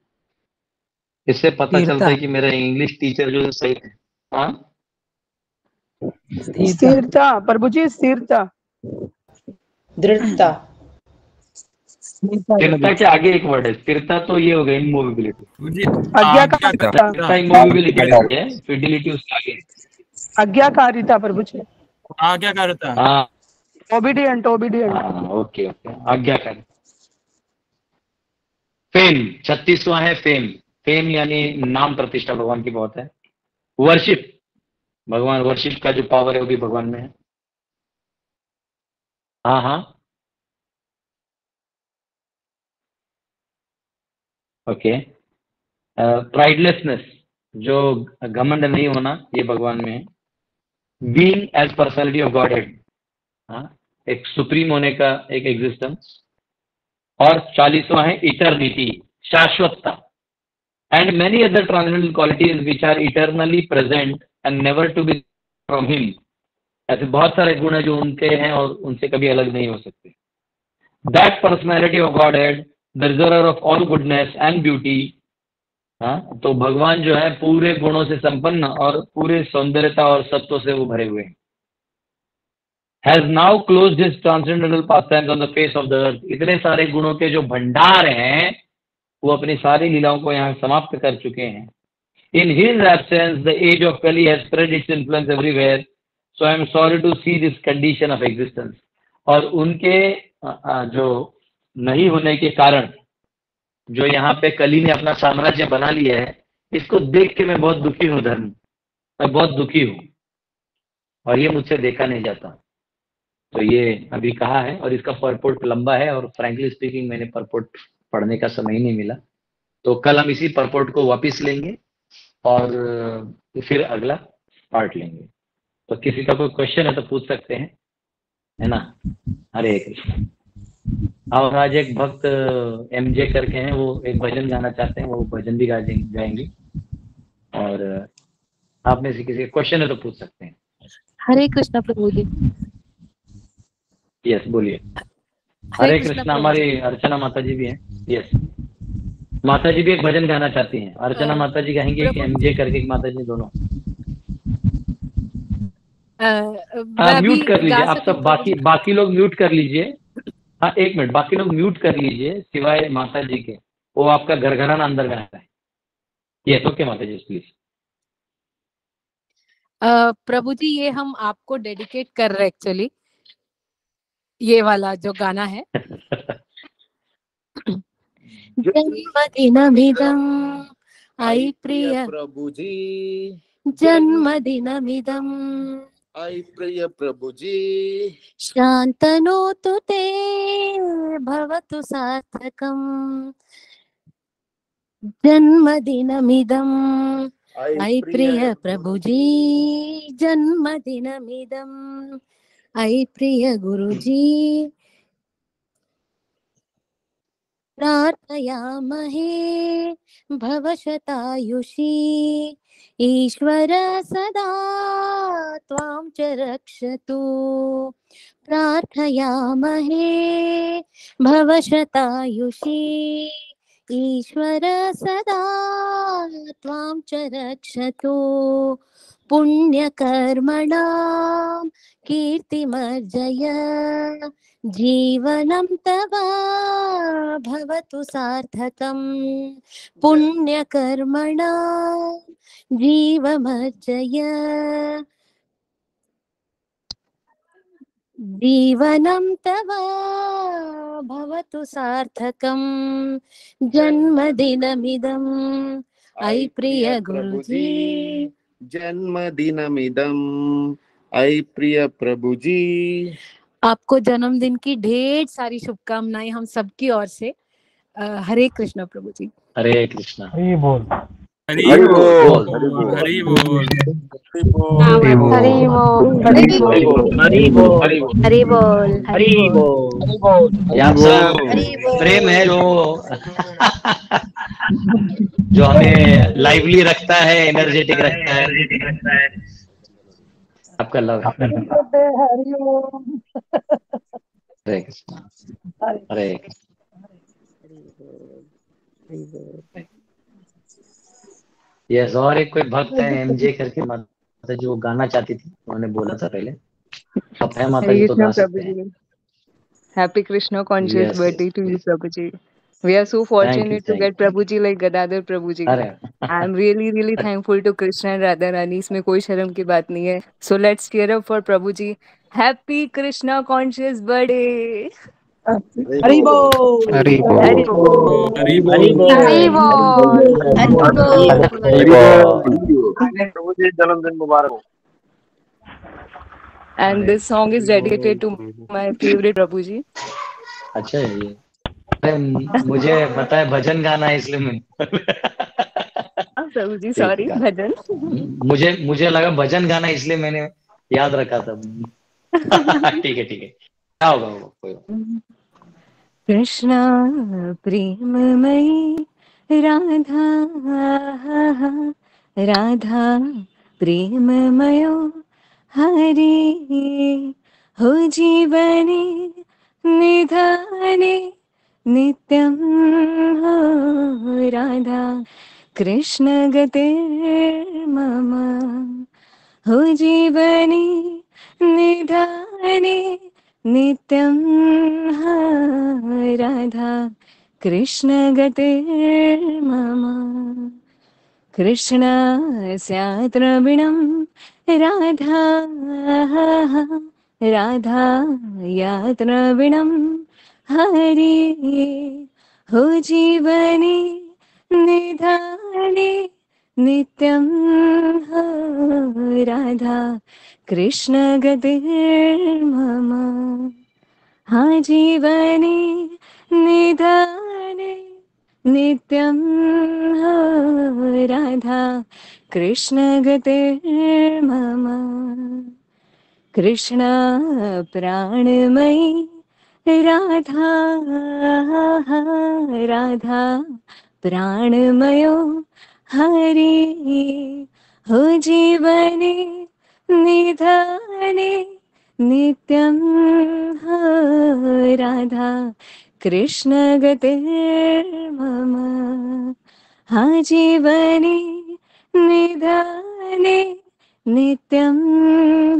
इससे पता चलता है कि मेरा इंग्लिश टीचर जो सही है। हाँ, स्थिरता प्रभु जी, स्थिरता, दृढ़ता। स्थिरता के आगे एक वर्ड है, स्थिरता तो ये हो गया इमोबिलिटी, आज्ञाकारिता, इमोबिलिटी है, फिडिलिटी उसके आगे। आज्ञाकारिता प्रभु जी, आज्ञाकारिता, हाँ, ओबीडियंट, ओबीडियंट। ओके ओके, आज्ञाकारी। फेम, 36वां है फेम। फेम यानी नाम प्रतिष्ठा भगवान की बहुत है। वर्शिप, भगवान वर्शिप का जो पावर है वो भी भगवान में है। हाँ हाँ, ओके। प्राइडलेसनेस, जो घमंड नहीं होना, ये भगवान में है। Being as personality of God head, हाँ, एक सुप्रीम होने का एक एग्जिस्टेंस। और 40वां है इटर्निटी, शाश्वतता। And many other transcendental qualities which are eternally present and never to be from him, ऐसे बहुत सारे गुण है जो उनके हैं और उनसे कभी अलग नहीं हो सकते। That personality of God head, the reservoir of all goodness and beauty, हाँ, तो भगवान जो है पूरे गुणों से संपन्न और पूरे सौंदर्यता और सत्व से वो भरे हुए हैं। Has now closed his transcendental pastimes on the face of the earth, इतने सारे गुणों के जो भंडार हैं वो अपनी सारी लीलाओं को यहाँ समाप्त कर चुके हैं। In his absence, the age of Kali has spread its influence everywhere, so I am sorry to see this condition of existence. और उनके जो नहीं होने के कारण जो यहाँ पे कली ने अपना साम्राज्य बना लिया है, इसको देख के मैं बहुत दुखी हूँ धर्म, मैं बहुत दुखी हूँ और ये मुझसे देखा नहीं जाता। तो ये अभी कहा है और इसका परपोर्ट लंबा है और फ्रैंकली स्पीकिंग मैंने परपोर्ट पढ़ने का समय ही नहीं मिला, तो कल हम इसी परपोर्ट को वापस लेंगे और फिर अगला पार्ट लेंगे। तो किसी का कोई क्वेश्चन है तो पूछ सकते हैं, है ना। हरे कृष्ण। और आज एक भक्त एमजे करके हैं, वो एक भजन गाना चाहते हैं, वो भजन भी गाएंगे। और आप में से किसी का क्वेश्चन है तो पूछ सकते हैं। हरे कृष्ण प्रभु जी। यस, बोलिए। हरे कृष्ण। हमारी अर्चना माता जी भी हैं। यस, माता जी भी एक भजन गाना चाहती हैं। अर्चना माता जी गाएंगे कि एमजे करके माता जी दोनों। म्यूट कर लीजिए आप सब, बाकी लोग म्यूट कर लीजिए। हाँ, एक मिनट, बाकी लोग म्यूट कर लीजिए सिवाय माता जी के, वो आपका घर घराना अंदर गा रहा है। यस, ओके माता जी प्लीज। प्रभु जी, ये हम आपको डेडिकेट कर रहे हैं एक्चुअली, ये वाला जो गाना है। जन्मदिनमिदं आई प्रिय प्रभु जी, जन्मदिनमिदं आई प्रिय प्रभु जी, शान्तनोतु ते भवतु सार्थकम्। जन्मदिनमिदं आई प्रिय प्रभु जी, जन्मदिनमिदं आई प्रिय गुरुजी, प्रार्थयामहे भवशतायुषी, ईश्वर सदा त्वां च रक्षतु। प्रार्थयामहे भवशतायुषी, ईश्वर सदा त्वां च रक्षतु पुण्यकर्मणां कीर्तिमर्जय जीवनं तव भवतु सार्थकम् पुण्यकर्मणां जीवमर्जय जीवनं तव भवतु सार्थकम् जन्मदिनमिदं ऐ प्रिय गुरुजी जन्मदिनमिदम् ऐ प्रिय प्रभुजी। आपको जन्मदिन की ढेर सारी शुभकामनाएं हम सबकी ओर से। हरे कृष्ण प्रभु जी। हरे कृष्णा। हरि बोल हरि बोल हरि बोल हरि बोल हरि बोल हरि बोल हरि बोल हरि बोल हरि बोल हरि बोल। ये आप सब प्रेम है जो हमें लाइवली रखता है, एनर्जेटिक रखता है। आपका लव है। हरि ओम। हरे कृष्णा हरे कृष्णा। यस, और एक कोई भक्त है एमजे करके माता जो गाना चाहती थी, उन्होंने बोला था पहले। आप है माता जी तो गा सकते हैं। Happy Krishna conscious Yes, birthday yes, to you, yes. Prabhuji. We are so Thank you, fortunate to thank get Prabhuji like Gadadhar Prabhuji. अरे I'm really thankful to Krishna and Radharani. इसमें कोई शर्म की बात नहीं है. So let's cheer up for Prabhuji. Happy Krishna conscious birthday. Hari बोल। हरि बोल Hari Bol. हरि हरि बोल बोल हरि बोल। प्रभुजी जन्मदिन मुबारक हो। And this song is dedicated to my favorite Prabhuji. अच्छा है ये। अरे मुझे पता है भजन गाना है इसलिए मैं Prabhuji, ठीक sorry, है। bhajan. मुझे लगा भजन गाना इसलिए मैंने याद रखा था। ठीक है क्या होगा कोई कृष्णा प्रेममयी राधा राधा प्रेममयो हरि हो जीवने निधाने नित्यं हो राधा कृष्ण गतिर्मम हो जीवने निधाने नित्यं हा राधा कृष्ण गतिर्मम कृष्ण स्यात् रविणं राधा राधा यात् रविणं हरि हो जीवने निधाने नित्यं हो राधा कृष्ण गतिर्मम हा जीवने निधाने नित्यं हो राधा कृष्ण गतिर्मम कृष्ण प्राणमयी राधा राधा प्राणमयो हरि हो जीवने निधाने नित्यं हो राधा कृष्ण गतिर्मम हा जीवने निधाने नित्यं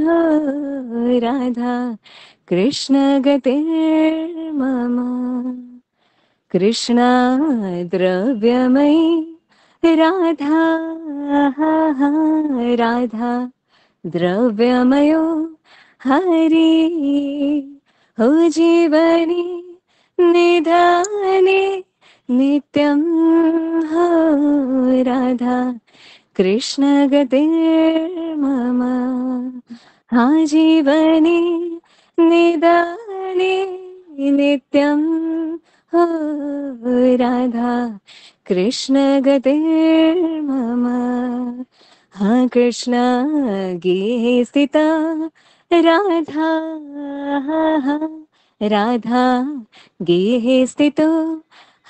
हो राधा कृष्ण गतिर्मम कृष्णा द्रव्यमयी राधा राधा द्रव्यमयो हरि हो जीवने निधाने नित्यं हो राधा कृष्ण गतिर्मम हा जीवने निधाने नित्यं हो राधा कृष्ण गतिर्मम हा कृष्ण गेहे स्थिता राधा राधा गेहे स्थितो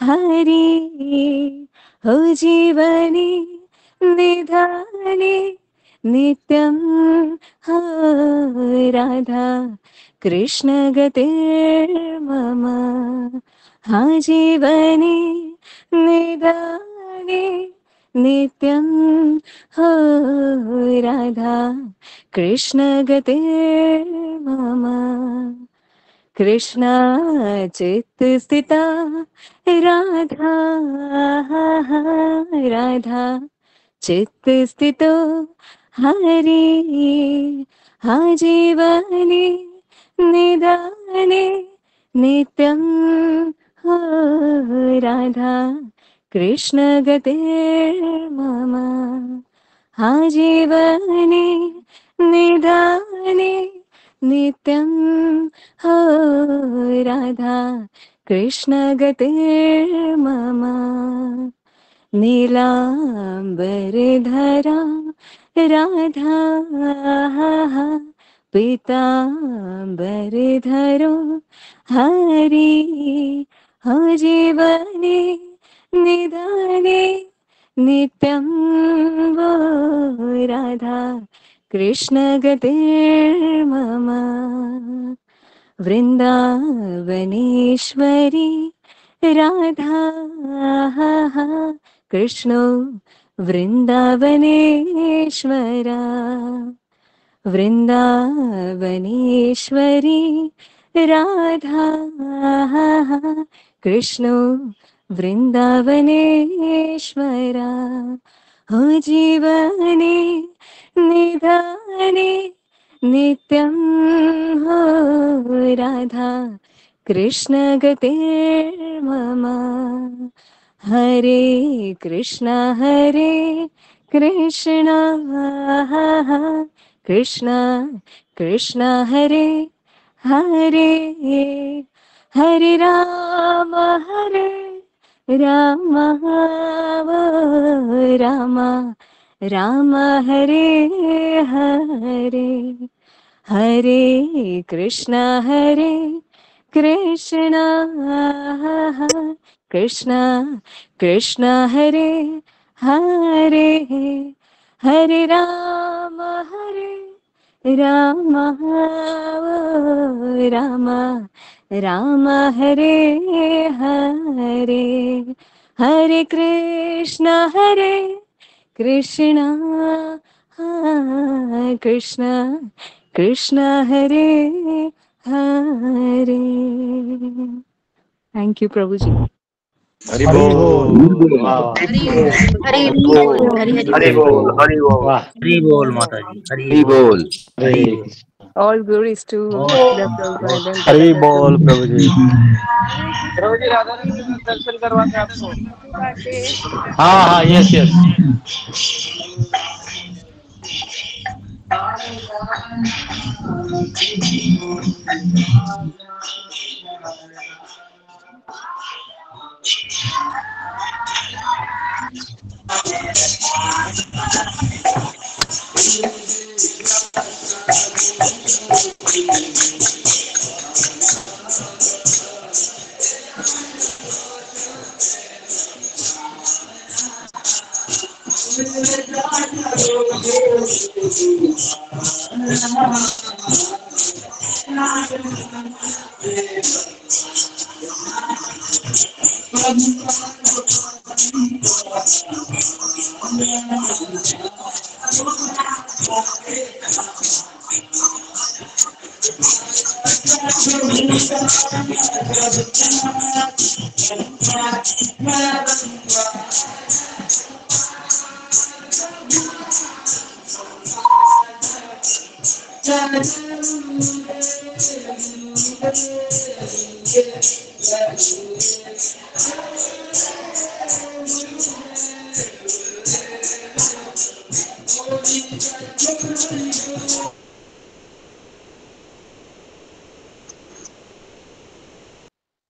हरि हो जीवने निधाने नित्यं हो राधा कृष्ण गतिर्मम हा जीवने निधाने नित्यं हो राधा कृष्ण गतिर्मम कृष्णा चित्त स्थिता राधा राधा चित्त स्थितो हरि हा जीवने निदाने नित्यं हो राधा कृष्ण गतिर्मम हा जीवने निदाने नित्यं हो राधा कृष्ण गतिर्मम नीलाम्बरधरा राधा पीताम्बरधरो हरि हो जीवने निधाने नित्यं वो राधा कृष्ण गतिर्मम वृन्दावनेश्वरी राधा कृष्णो वृन्दावनेश्वरा वृन्दावनेश्वरी राधा कृष्णो वृन्दावनेश्वरा हो जीवने निधाने नित्यं हो राधा कृष्ण गतिर्मम हरे कृष्ण कृष्ण कृष्ण हरे हरे हरे राम राम राम राम हरे हरे हरे कृष्ण कृष्ण कृष्ण कृष्ण हरे हरे हरे राम राम राम राम हरे हरे हरे कृष्ण कृष्ण कृष्ण कृष्ण हरे हरे थैंक यू प्रभु जी हरि बोल वाह वाह हरि हरि बोल बोल हरि हरि हरि बोल हरि बोल वाह हरि बोल माता जी हरि हरि बोल हरे Krishna all glories to the Prabhupada and Hari Radha बोल प्रभु जी प्रभु जी राधा रानी के दर्शन करवाते हैं आपको हाँ हाँ यस यस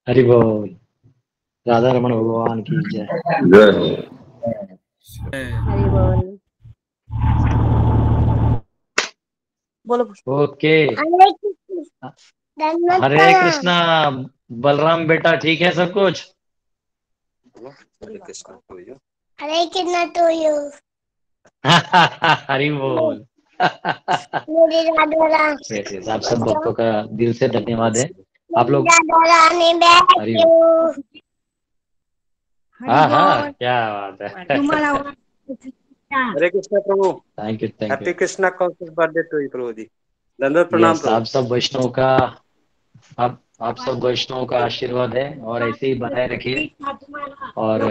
हरि बोल राधा रमण भगवान की जय हरि बोल बोलो ओके हरे कृष्णा बलराम बेटा ठीक है सब कुछ हरे कृष्ण भैया हरे कृष्णा टू यू हरि बोल मेरी राधा रानी Yes, yes, आप सब भक्तों का दिल से धन्यवाद है आप लोग राधा रानी बैठ हरि यू हाँ हाँ, क्या बात है। हरे कृष्णा प्रभु। Thank you happy Krishna conscious birthday to you प्रभु जी। धन्यवाद प्रणाम यस, प्रभु। आप सब वैष्णव का आप सब वैष्णव का आशीर्वाद है और ऐसे ही बनाए रखिए। और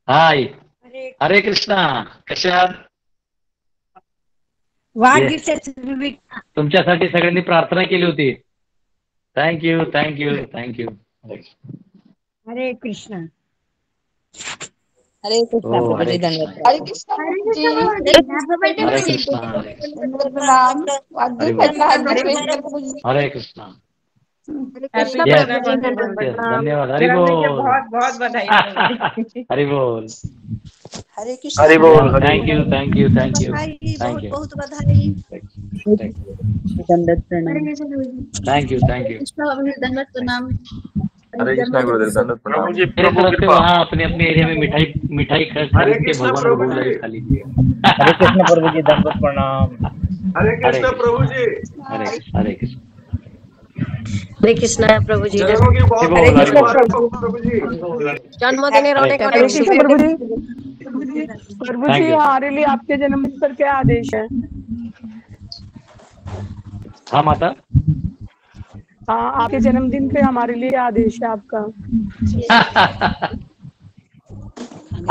हाय, हरे कृष्णा, कसे आहात? ये, तुमच्यासाठी सगळ्यांनी प्रार्थना केली होती. Thank you thank you thank you. Hare Krishna. Hare Krishna हो, प्रभु हरे जी, कृष्णा. धन्यवाद. हरे कृष्णा प्रभु जी. हरे कृष्णा, हरे कृष्णा. धन्यवाद प्रणाम. हरि बोल. वाढदिवसाच्या हार्दिक शुभेच्छा प्रभु जी. हरे कृष्णा. कृष्ण यस प्रभु जी, धन्यवाद. यस, धन्यवाद. हरि बोल. बहुत बधाई. हरि बोल. हरे कृष्णा हरि प्रभु बोल, जी. Hari thank you thank you thank you बधाई, थैंक बहुत यू बहुत बधाई. दंडवत प्रणाम. Thank you thank you. धन्यवाद प्रणाम. हरे कृष्णा गुरुदेव, दंडवत प्रणाम। प्रभु जी मेरे प्रभु तरफ से कृपा। वहाँ अपने अपने एरिया में मिठाई मिठाई हरे खरीद के कृष्णा भगवान को प्रभु भोग जी। लगा खा लीजिए. हरे कृष्ण प्रभु जी, दंडवत प्रणाम। हरे कृष्णा प्रभु जी। हरे कृष्ण हरे कृष्ण. हरे कृष्णा प्रभु जी. जन्मों की बहुत हरे बहुत कृष्णा मुबारक हो प्रभु जी। जन्मदिन हरे होने का हरे कृष्ण प्रभु जी. प्रभु थैंक जी, यू. हमारे लिए आपके जन्मदिन पर क्या आदेश है? हाँ माता. हाँ, आपके जन्मदिन पे हमारे लिए क्या आदेश है आपका?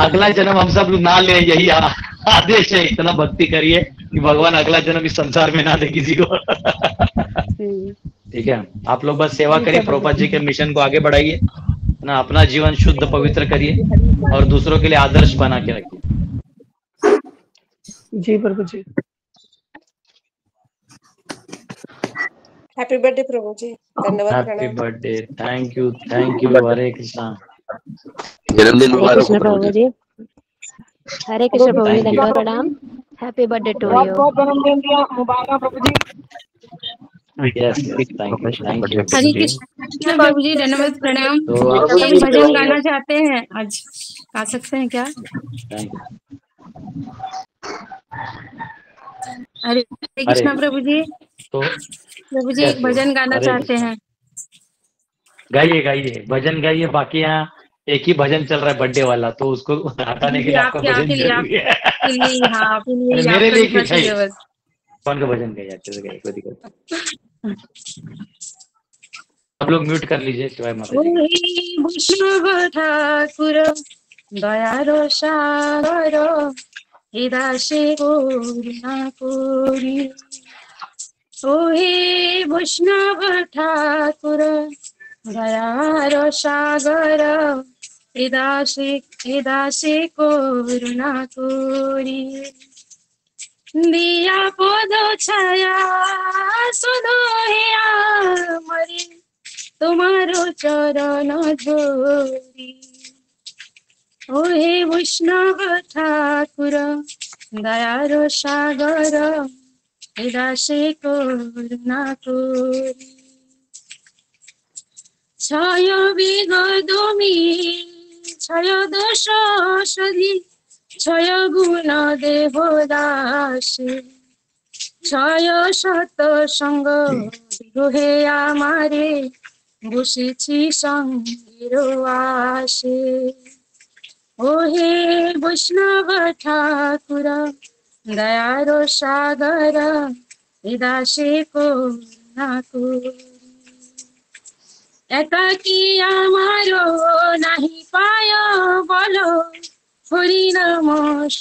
अगला जन्म हम सब ना ले, यही आदेश है. इतना भक्ति करिए कि भगवान अगला जन्म इस संसार में ना दे किसी को. ठीक है, आप लोग बस सेवा करिए, प्रभुपाद जी के मिशन को आगे बढ़ाइए ना, अपना जीवन शुद्ध पवित्र करिए और दूसरों के लिए आदर्श बना के रखिए. जी प्रभु जी. हैप्पी बर्थडे प्रभु जी. धन्यवाद हैप्पी प्रणाम. Birthday. Thank you. Hare Krishna. जन्मदिन हरे मुबारक कृष्ण हो प्रभु प्रभु जी। जी. हरे कृष्ण प्रभु जी, थैंक यू. धन्यवाद प्रणाम. हैप्पी बर्थडे टू बहुत यू. बहुत जन्मदिन दिया मुबारक प्रभु जी. Yes yes, thank you. Hare Krishna प्रभु जी, धन्यवाद प्रणाम. तो आप प्रभु एक जी भजन गाना चाहते हैं आज, गा सकते हैं क्या? Thank you. हरे अरे कृष्णा प्रभु जी. तो प्रभु जी, एक यस यस, भजन गाना हरे चाहते कृष्णा. हैं. गाइए गाइए, भजन गाइए. बाकी यहाँ एक ही भजन चल रहा है बर्थडे वाला, तो उसको हटाने के जी, लिए आपका आपके भजन आपके लिए जरूरी है. आपके लिए, हाँ, आपके लिए अरे ही मेरे आपका लिए रुकना क्यों चाहिए चाहिए? बस. कौन का भजन गाइए, अच्छे से गाइए, कोई दिक्कत नहीं. आप लोग म्यूट कर लीजिए. शिवाय माता जी. ओहे वैष्णव ठाकुर, दयारो सागर, हृदासे करुणा करी. ओहे वैष्णव ठाकुर, दयारो सागर, हृदासे करुणा करी. দিয়া পদ ছায়া শুধু হিয়া মরে তোমার চরণ ধরি. ও হে বৈষ্ণব ঠাকুর, দয়ার সাগর, দাসে করুণা করি. ছয় বিগদমি, ছয় দোষ সধি, ছয় গুণ দেহ দাসে, ছয় শত সঙ্গ বিরহে আমারে, বসেছি সঙ্গের আসে. ও হে বৈষ্ণব ঠাকুর, দয়ার সাগর, দাসে করুণা করি. একাকী আমারও নাহি পায় বল, হরি নাম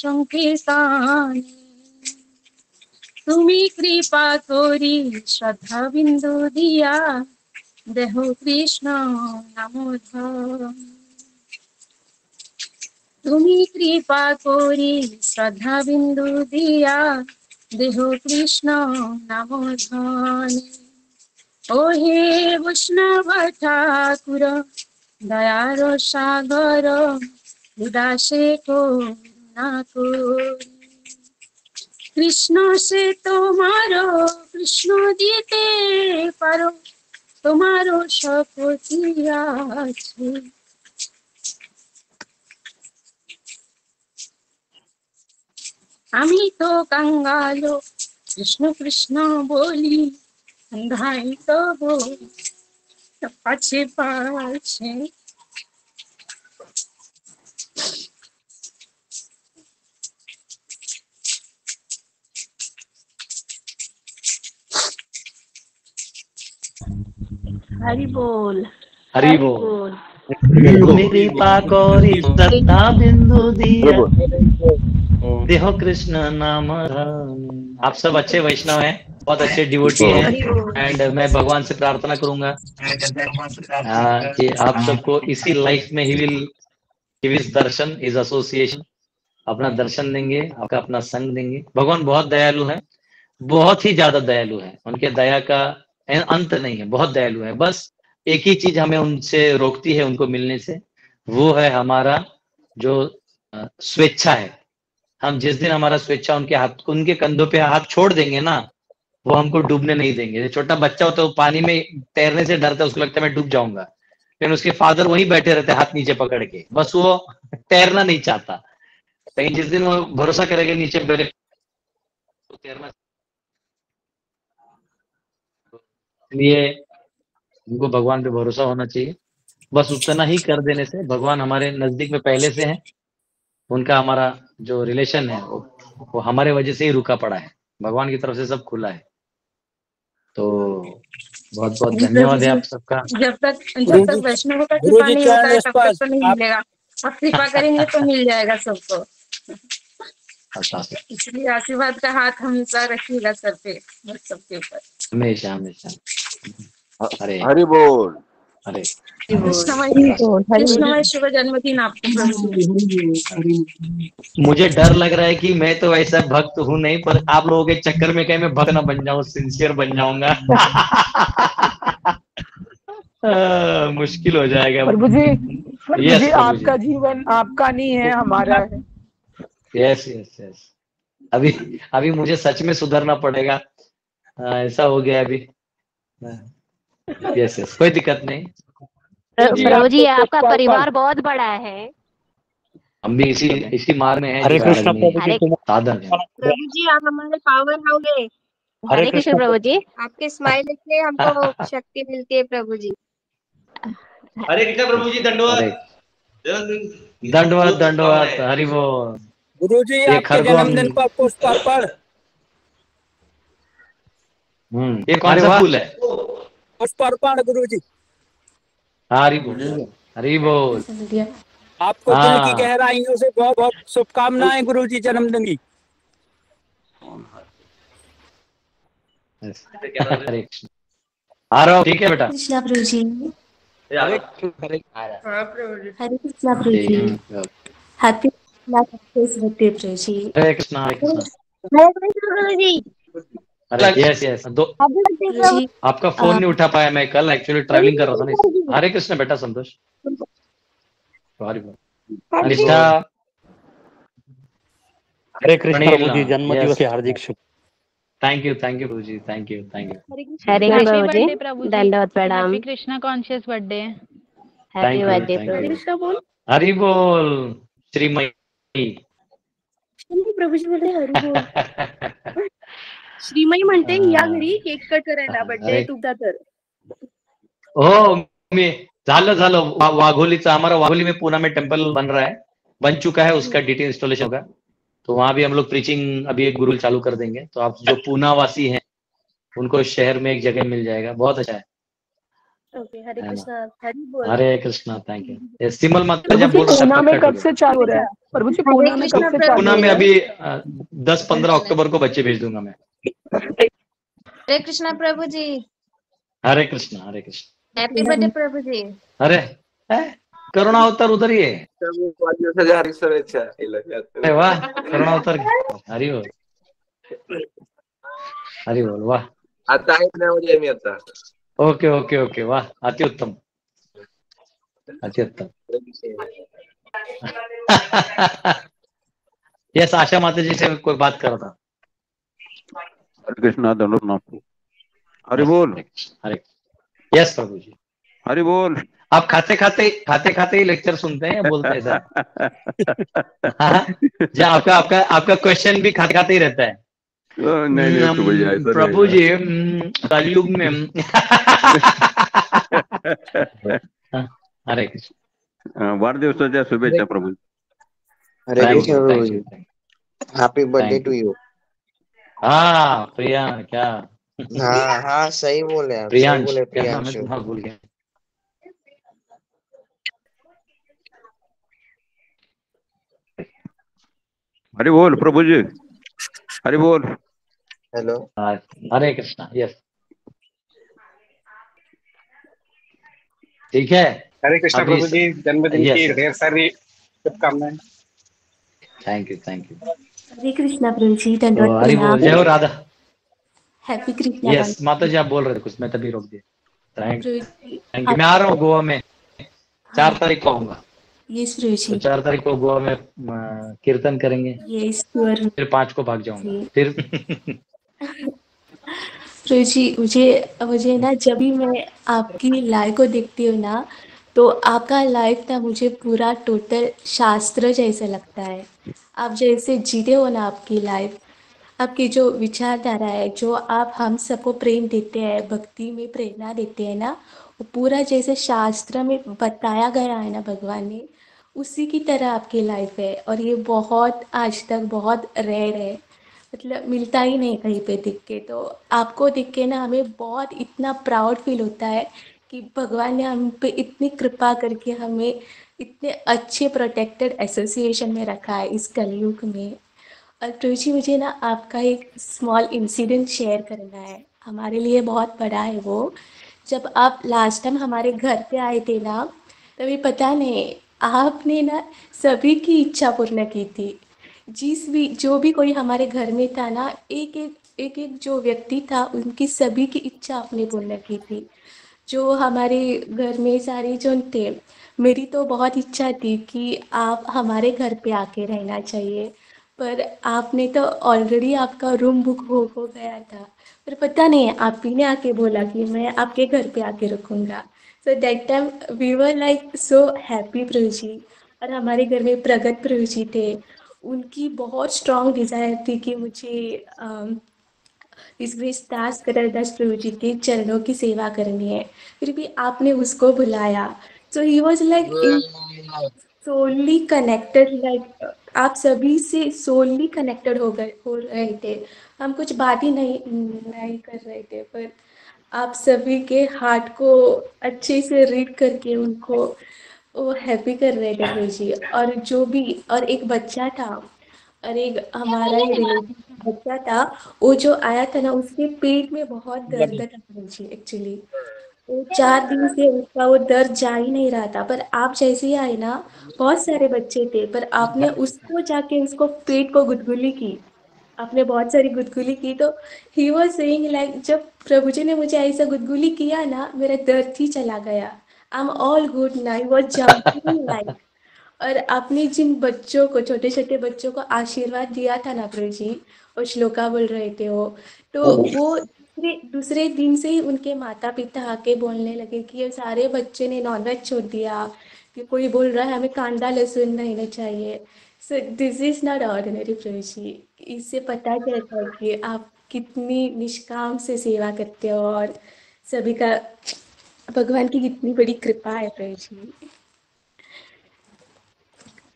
সংকীর্তন. তুমি কৃপা করি শ্রদ্ধা বিন্দু দিয়া, দেহ কৃষ্ণ নাম ধর. তুমি কৃপা করি শ্রদ্ধা বিন্দু দিয়া, দেহ কৃষ্ণ নাম ধন. ও হে বৈষ্ণব ঠাকুর, দয়ার সাগর, দাসে করুণা করি. কৃষ্ণ সে তোমারও, কৃষ্ণ দিতে পারো, তোমারও শপথি আছে. আমি তো কাঙ্গালো, কৃষ্ণ কৃষ্ণ বলি, ধাই তো পাছে পাছে. हरि बोल हरि बोल। मेरी पाकोरी सत्ता बिंदु दिया देहो कृष्ण नाम धन। आप सब अच्छे वैष्णव हैं, बहुत अच्छे डिवोटी हैं, एंड मैं भगवान से प्रार्थना करूंगा कि आप सबको इसी लाइफ में he will give his Darshan, his association, अपना दर्शन देंगे, आपका अपना संग देंगे। भगवान बहुत दयालु है, बहुत ही ज्यादा दयालु है, उनके दया का अंत नहीं है, बहुत दयालु है। बस एक ही चीज हमें उनसे रोकती है उनको मिलने से, वो है हमारा जो स्वेच्छा है। हम जिस दिन हमारा स्वेच्छा उनके कंधों पे हाथ छोड़ देंगे ना, वो हमको डूबने नहीं देंगे। छोटा बच्चा होता है, वो पानी में तैरने से डरता है, उसको लगता है मैं डूब जाऊंगा, लेकिन उसके फादर वहीं बैठे रहते हैं हाथ नीचे पकड़ के, बस वो तैरना नहीं चाहता। लेकिन जिस दिन वो भरोसा करेगा नीचे बैठे तो तैरना। इसलिए उनको भगवान पे भरोसा होना चाहिए। बस उतना ही कर देने से भगवान हमारे नजदीक में पहले से है, उनका हमारा जो रिलेशन है वो हमारे वजह से ही रुका पड़ा है, भगवान की तरफ से सब खुला है। तो बहुत बहुत धन्यवाद है आप सबका। जब तक वैष्णव का कृपा नहीं होता है तब तक तो नहीं मिलेगा, आप कृपा करेंगे तो मिल जाएगा सबको। इसलिए आशीर्वाद का हाथ हमेशा रखिएगा सर पे, सबके ऊपर हमेशा हमेशा। अरे हरि बोल। अरे कृष्णमय शुभ जन्मदिन आपको। मुझे डर लग रहा है कि मैं तो ऐसा भक्त हूं नहीं, पर आप लोगों के चक्कर में कहीं मैं भक्त ना बन जाऊं, सिंसियर बन जाऊंगा। मुश्किल हो जाएगा। प्रभु जी Yes, आपका जीवन आपका नहीं है, हमारा है। Yes yes yes. अभी मुझे सच में सुधरना पड़ेगा, ऐसा हो गया अभी। यस यस, कोई दिक्कत नहीं। प्रभु जी आपका परिवार बहुत बड़ा है। हम भी इसी मार्ग में हैं। हरे कृष्ण प्रभु जी। साधन है। प्रभु जी आप हमारे पावर होंगे। हरे कृष्ण प्रभु जी। आपके स्माइल से हमको शक्ति मिलती है प्रभु जी। हरे कृष्ण प्रभु जी, दंडवत दंडवत दंडवत। हरि बोल। गुरु जी आपके जन्मदिन पर पुष्प अर्पण। ये कौन सा फूल है? पुष्प अर्पण गुरु जी। हरि बोल हरि बोल। आपको दिल की गहराइयों से बहुत बहुत शुभकामनाएं गुरु जी जन्मदिन की। हरे कृष्ण। आ रहा हूँ, ठीक है बेटा। कृष्णा प्रभु जी। हरे हरे कृष्णा प्रभु जी। हैप्पी बर्थडे प्रभु जी। हरे कृष्ण हरे कृष्ण। हरे कृष्ण प्रभु जी। अरे यस यस। आपका फोन नहीं उठा पाया मैं, कल एक्चुअली ट्रैवलिंग कर रहा था ना। हरे कृष्ण बेटा संतोष। हरि बोल। अनिष्ठा। हरे कृष्ण प्रभु जी, जन्मदिवस की हार्दिक शुभ। थैंक यू प्रभु जी, thank you thank you. Hare Krishna प्रभु जी, दंडवत प्रणाम। Happy Krishna conscious birthday. Happy birthday प्रभु। हरि बोल। श्रीमयी प्रभू जी बोलते हरि बोल। श्रीमयी म्हणते या घरी केक कट करायला बर्थडे तुझा तर। हो मी झालं वाघोलीचा, हमारा वाघोली में पूना में टेम्पल बन चुका है, उसका डिटेल इंस्टॉलेशन होगा, तो वहां भी हम लोग प्रीचिंग अभी एक गुरु चालू कर देंगे। तो आप जो पूना वासी हैं उनको शहर में एक जगह मिल जाएगा, बहुत अच्छा है। ओके हरे कृष्णा। हरि बोल। हरे कृष्णा। Thank you. सिमल मत पूना में कब से चालू हो रहा है प्रभु जी? पूना में कब से चालू? पूना में अभी 10-15 अक्टूबर को बच्चे भेज दूंगा मैं। हरे कृष्णा प्रभु जी। हरे कृष्ण हरे कृष्ण। हैप्पी बर्थडे प्रभु जी। अरे करुणा अवतार उधर ही है। अरे वाह, करुणा अवतार। हरि बोल हरि बोल। वाह, आता आहे मी आता। ओके ओके ओके, वाह, अतिउत्तम अतिउत्तम। यस, आशा माता जी से कोई बात कर रहा था। हरे कृष्णा दंडवत प्रणाम। हरि बोल। हरे यस प्रभु जी। हरि बोल। आप खाते खाते ही लेक्चर सुनते हैं या बोलते हैं सर? जो आपका क्वेश्चन भी खाते खाते ही रहता है। नहीं प्रभु जी कलयुग में। हरे कृष्ण। वाढदिवसाच्या शुभेच्छा प्रभू। हरे कृष्ण प्रभु जी। Happy birthday to you. हाँ प्रिया, क्या हाँ हाँ सही बोले आप, सही प्रियांश, बोले क्या नाम है प्रियांशु। तुम्हारा, भूल गया। हरि बोल प्रभु जी, हरि बोल। हेलो। हरे कृष्णा। यस, ठीक है। हरे कृष्णा अभी प्रभु जी, जन्मदिन की यस, ढेर सारी शुभकामनाएं। Thank you, thank you. Hare Krishna प्रभु जी, तो दंडवत हरि बोल, जय प्रणाम। हो राधा। हैप्पी कृष्णा यस माता जी, कॉन्शियस आप बोल रहे थे कुछ, मैं तभी रोक दिया। Thank Prabhu ji. Thank you. आप मैं आ रहा हूँ गोवा में, हाँ 4 तारीख को आऊंगा। यस प्रभु तो जी, 4 तारीख को गोवा में कीर्तन करेंगे, यस श्योर फिर 5 को भाग जाऊंगा जी। फिर। प्रभु जी, मुझे मुझे ना जब भी मैं आपकी लाइफ को देखती हूँ ना, तो आपका लाइफ ना मुझे पूरा टोटल शास्त्र जैसा लगता है। आप जैसे जीते हो ना आपकी लाइफ, आपकी जो विचारधारा है, जो आप हम सबको प्रेम देते हैं, भक्ति में प्रेरणा देते हैं ना, वो पूरा जैसे शास्त्र में बताया गया है ना भगवान ने, उसी की तरह आपकी लाइफ है। और ये बहुत आज तक बहुत रेयर है, मतलब मिलता ही नहीं कहीं पे दिख के। तो आपको दिख के ना हमें बहुत इतना प्राउड फील होता है कि भगवान ने हम पे इतनी कृपा करके हमें इतने अच्छे प्रोटेक्टेड एसोसिएशन में रखा है इस कलयुग में। और प्रभु जी, मुझे ना आपका एक स्मॉल इंसिडेंट शेयर करना है, हमारे लिए बहुत बड़ा है वो। जब आप लास्ट टाइम हमारे घर पे आए थे ना, तभी पता नहीं आपने ना सभी की इच्छा पूर्ण की थी। जो भी कोई हमारे घर में था ना, एक एक जो व्यक्ति था उनकी सभी की इच्छा आपने पूर्ण की थी। जो हमारे घर में सारे जन थे, मेरी तो बहुत इच्छा थी कि आप हमारे घर पे आके रहना चाहिए, पर आपने तो ऑलरेडी आपका रूम बुक हो गया था। पर पता नहीं आप ही ने आके बोला कि मैं आपके घर पे आके रुकूंगा। So that time we were like so happy प्रभु जी। और हमारे घर में प्रगट प्रभु जी थे, उनकी बहुत स्ट्रांग डिज़ायर थी कि मुझे इस दास कटरदास प्रभु जी के चरणों की सेवा करनी है, फिर भी आपने उसको बुलाया। So he was like in solely connected, like आप सभी से सोली कनेक्टेड हो रहे थे। हम कुछ बात ही नहीं नहीं कर रहे थे, पर आप सभी के हार्ट को अच्छे से रीड करके उनको वो हैप्पी कर रहे थे प्रभु जी। और जो भी, और एक बच्चा था, और एक हमारा ही रिलेटिव का बच्चा था, वो जो आया था ना, उसके पेट में बहुत दर्द था प्रभु जी। एक्चुअली वो 4 दिन से उसका वो दर्द जा ही नहीं रहा था, पर आप जैसे ही आए ना, बहुत सारे बच्चे थे, पर आपने उसको जाके उसको पेट को गुदगुली की, आपने बहुत सारी गुदगुली की। तो ही वॉज सेइंग लाइक, जब प्रभु जी ने मुझे ऐसा गुदगुली किया ना, मेरा दर्द ही चला गया। I am all good now, I was jumping like. और आपने जिन बच्चों को, छोटे छोटे बच्चों को आशीर्वाद दिया था ना प्रभु जी, और श्लोका बोल रहे थे वो, तो वो दूसरे दिन से ही उनके माता पिता आके बोलने लगे कि ये सारे बच्चे ने नॉनवेज छोड़ दिया, कि कोई बोल रहा है हमें कांदा लहसुन नहीं चाहिए। So this is not ordinary प्रभु जी। इससे पता चलता है कि आप कितनी निष्काम से सेवा करते हो, और सभी का भगवान की कितनी बड़ी कृपा है प्रभु जी।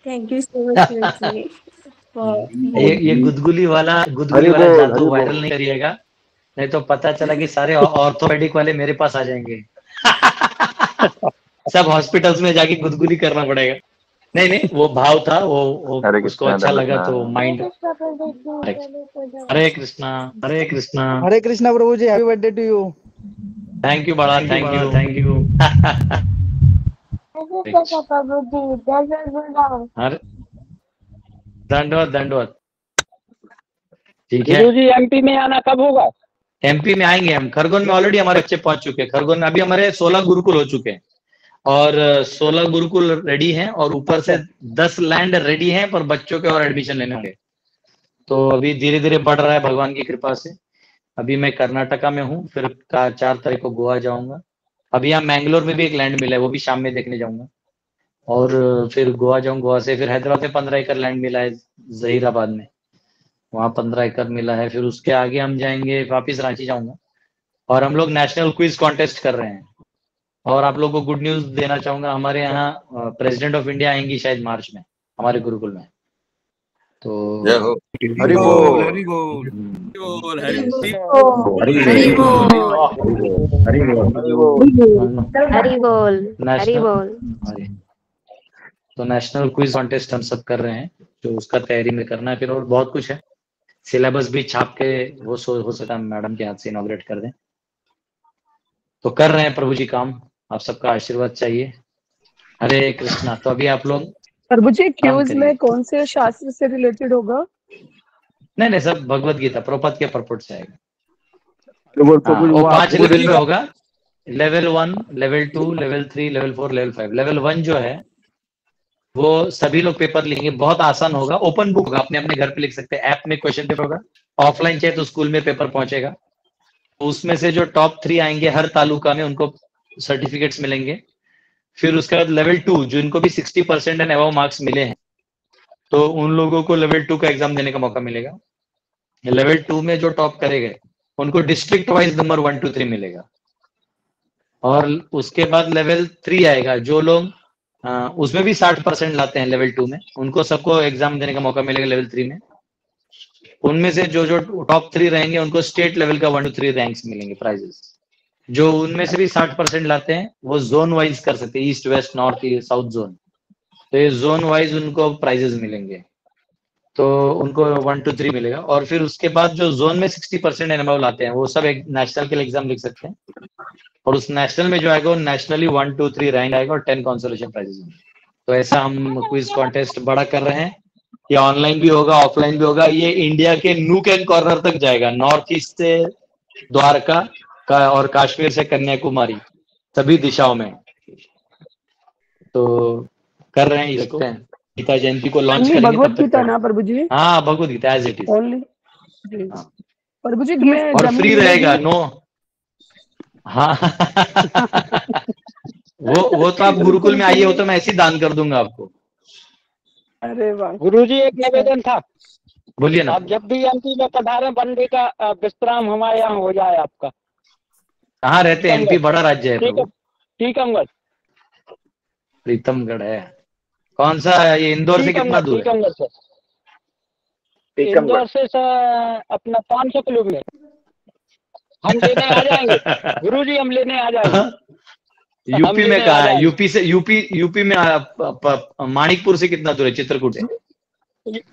थैंक यू सो मच प्रभु जी ये गुदगुली हरि बोल, जादू हरि वायरल बोल। नहीं करिएगा, नहीं तो पता चला कि सारे ऑर्थोपेडिक वाले मेरे पास आ जाएंगे। सब हॉस्पिटल्स में जाके गुदगुली करना पड़ेगा। नहीं नहीं, वो भाव था, वो हरे उसको कृष्णा, अच्छा दंडवत लगा तो प्रणाम। माइंड। हरे कृष्णा, हरे कृष्णा। हरे कृष्णा प्रभु जी, happy birthday to you. Thank you बड़ा, thank you, thank you. Hare दंडवत, दंडवत। ठीक है, गुरु जी एमपी में आना कब होगा? एमपी में आएंगे हम। खरगोन में ऑलरेडी हमारे बच्चे पहुंच चुके हैं। खरगोन में अभी हमारे 16 गुरुकुल हो चुके हैं, और 16 गुरुकुल रेडी हैं, और ऊपर से 10 लैंड रेडी हैं, पर बच्चों के और एडमिशन लेने होंगे। तो अभी धीरे धीरे बढ़ रहा है भगवान की कृपा से। अभी मैं कर्नाटका में हूँ, फिर 4 तारीख को गोवा जाऊंगा। अभी यहाँ मैंगलोर में भी एक लैंड मिला है, वो भी शाम में देखने जाऊंगा। और फिर गोवा जाऊंगा, गोवा से फिर हैदराबाद में 15 एकड़ लैंड मिला है जहीराबाद में, वहाँ 15 एकड़ मिला है। फिर उसके आगे हम जाएंगे, वापिस रांची जाऊंगा। और हम लोग नेशनल क्विज कॉन्टेस्ट कर रहे हैं। और आप लोगों को गुड न्यूज देना चाहूंगा, हमारे यहाँ प्रेसिडेंट ऑफ इंडिया आएंगी शायद मार्च में हमारे गुरुकुल में। तो हरि बोल हरि बोल बोल हरि हरि बोल हरि बोल। तो नेशनल क्विज कॉन्टेस्ट हम सब कर रहे हैं, जो उसका तैयारी में करना है फिर, और बहुत कुछ है। सिलेबस भी छाप के वो हो सकता है मैडम के हाथ से इनॉग्रेट कर दें। तो कर रहे हैं प्रभु जी काम, आप सबका आशीर्वाद चाहिए। हरे कृष्णा। तो अभी आप लोग प्रभु जी क्यूज में कौन से शास्त्र से रिलेटेड होगा? नहीं, सब भगवत गीता प्रभुपाद के पर्पट से आएगा। वो 5 लेवल में होगा, level 1, level 2, level 3, level 4, level 5। Level 1 जो है वो सभी लोग पेपर लेंगे, बहुत आसान होगा, ओपन बुक होगा, अपने अपने घर पे लिख सकते हैं। ऐप में क्वेश्चन पेपर होगा, ऑफलाइन चाहिए तो स्कूल में पेपर पहुंचेगा। उसमें से जो टॉप 3 आएंगे हर तालुका में, उनको सर्टिफिकेट्स मिलेंगे। फिर उसके बाद लेवल 2, जिनको भी 60% एंड अबव मार्क्स मिले हैं, तो उन लोगों को लेवल 2 का एग्जाम देने का मौका मिलेगा। लेवल 2 में जो टॉप करेंगे उनको डिस्ट्रिक्ट वाइज नंबर 1, 2, 3 मिलेगा। और उसके बाद लेवल 3 आएगा, जो लोग उसमें भी 60% लाते हैं लेवल 2 में, उनको सबको एग्जाम देने का मौका मिलेगा लेवल 3 में। उनमें से जो टॉप 3 रहेंगे उनको स्टेट लेवल का 1 to 3 रैंक्स मिलेंगे, प्राइजेस। जो उनमें से भी 60% लाते हैं वो जोन वाइज कर सकते हैं, east, west, north, south zone. तो ये जोन वाइज उनको प्राइजेस मिलेंगे, तो उनको 1 to 3 मिलेगा। और फिर उसके बाद जो जोन में 60% एंड अबव लाते हैं वो सब एक नेशनल के लिए एग्जाम लिख सकते हैं, और उस नेशनल में जो आएगा वो नेशनली 1 to 3 रैंक आएगा और 10 कंसोलेशन प्राइजेस होंगे। तो ऐसा हम क्विज कॉन्टेस्ट बड़ा कर रहे हैं। ये ऑनलाइन भी होगा, ऑफलाइन भी होगा। ये इंडिया के नूक एंड कॉर्नर तक जाएगा, नॉर्थ ईस्ट से द्वारका का और कश्मीर से कन्याकुमारी, सभी दिशाओं में। तो कर रहे हैं इसको, गीता जयंती को लॉन्च करेंगे। भगवत गीता ना प्रभु जी? हाँ, Bhagavad Gita as it is only प्रभु जी में और फ्री रहेगा। नो हाँ वो तो आप गुरुकुल में आइए, हो तो मैं ऐसे ही दान कर दूंगा आपको। अरे वाह गुरुजी, एक निवेदन था। बोलिए ना। आप जब भी एमपी में पधारे, वनडे का विश्राम हमारे यहाँ हो जाए आपका। कहाँ रहते हैं? एमपी बड़ा राज्य है प्रभु। टीकमगढ़। प्रीतमगढ़ है? कौन सा? ये इंदौर से कितना दूर है? टीकमगढ़ से। इंदौर से अपना 500 किलोमीटर। हम लेने आ जाएंगे गुरुजी, हम लेने आ जाएंगे। यूपी में कहा है? यूपी में माणिकपुर से कितना दूर है? चित्रकूट से?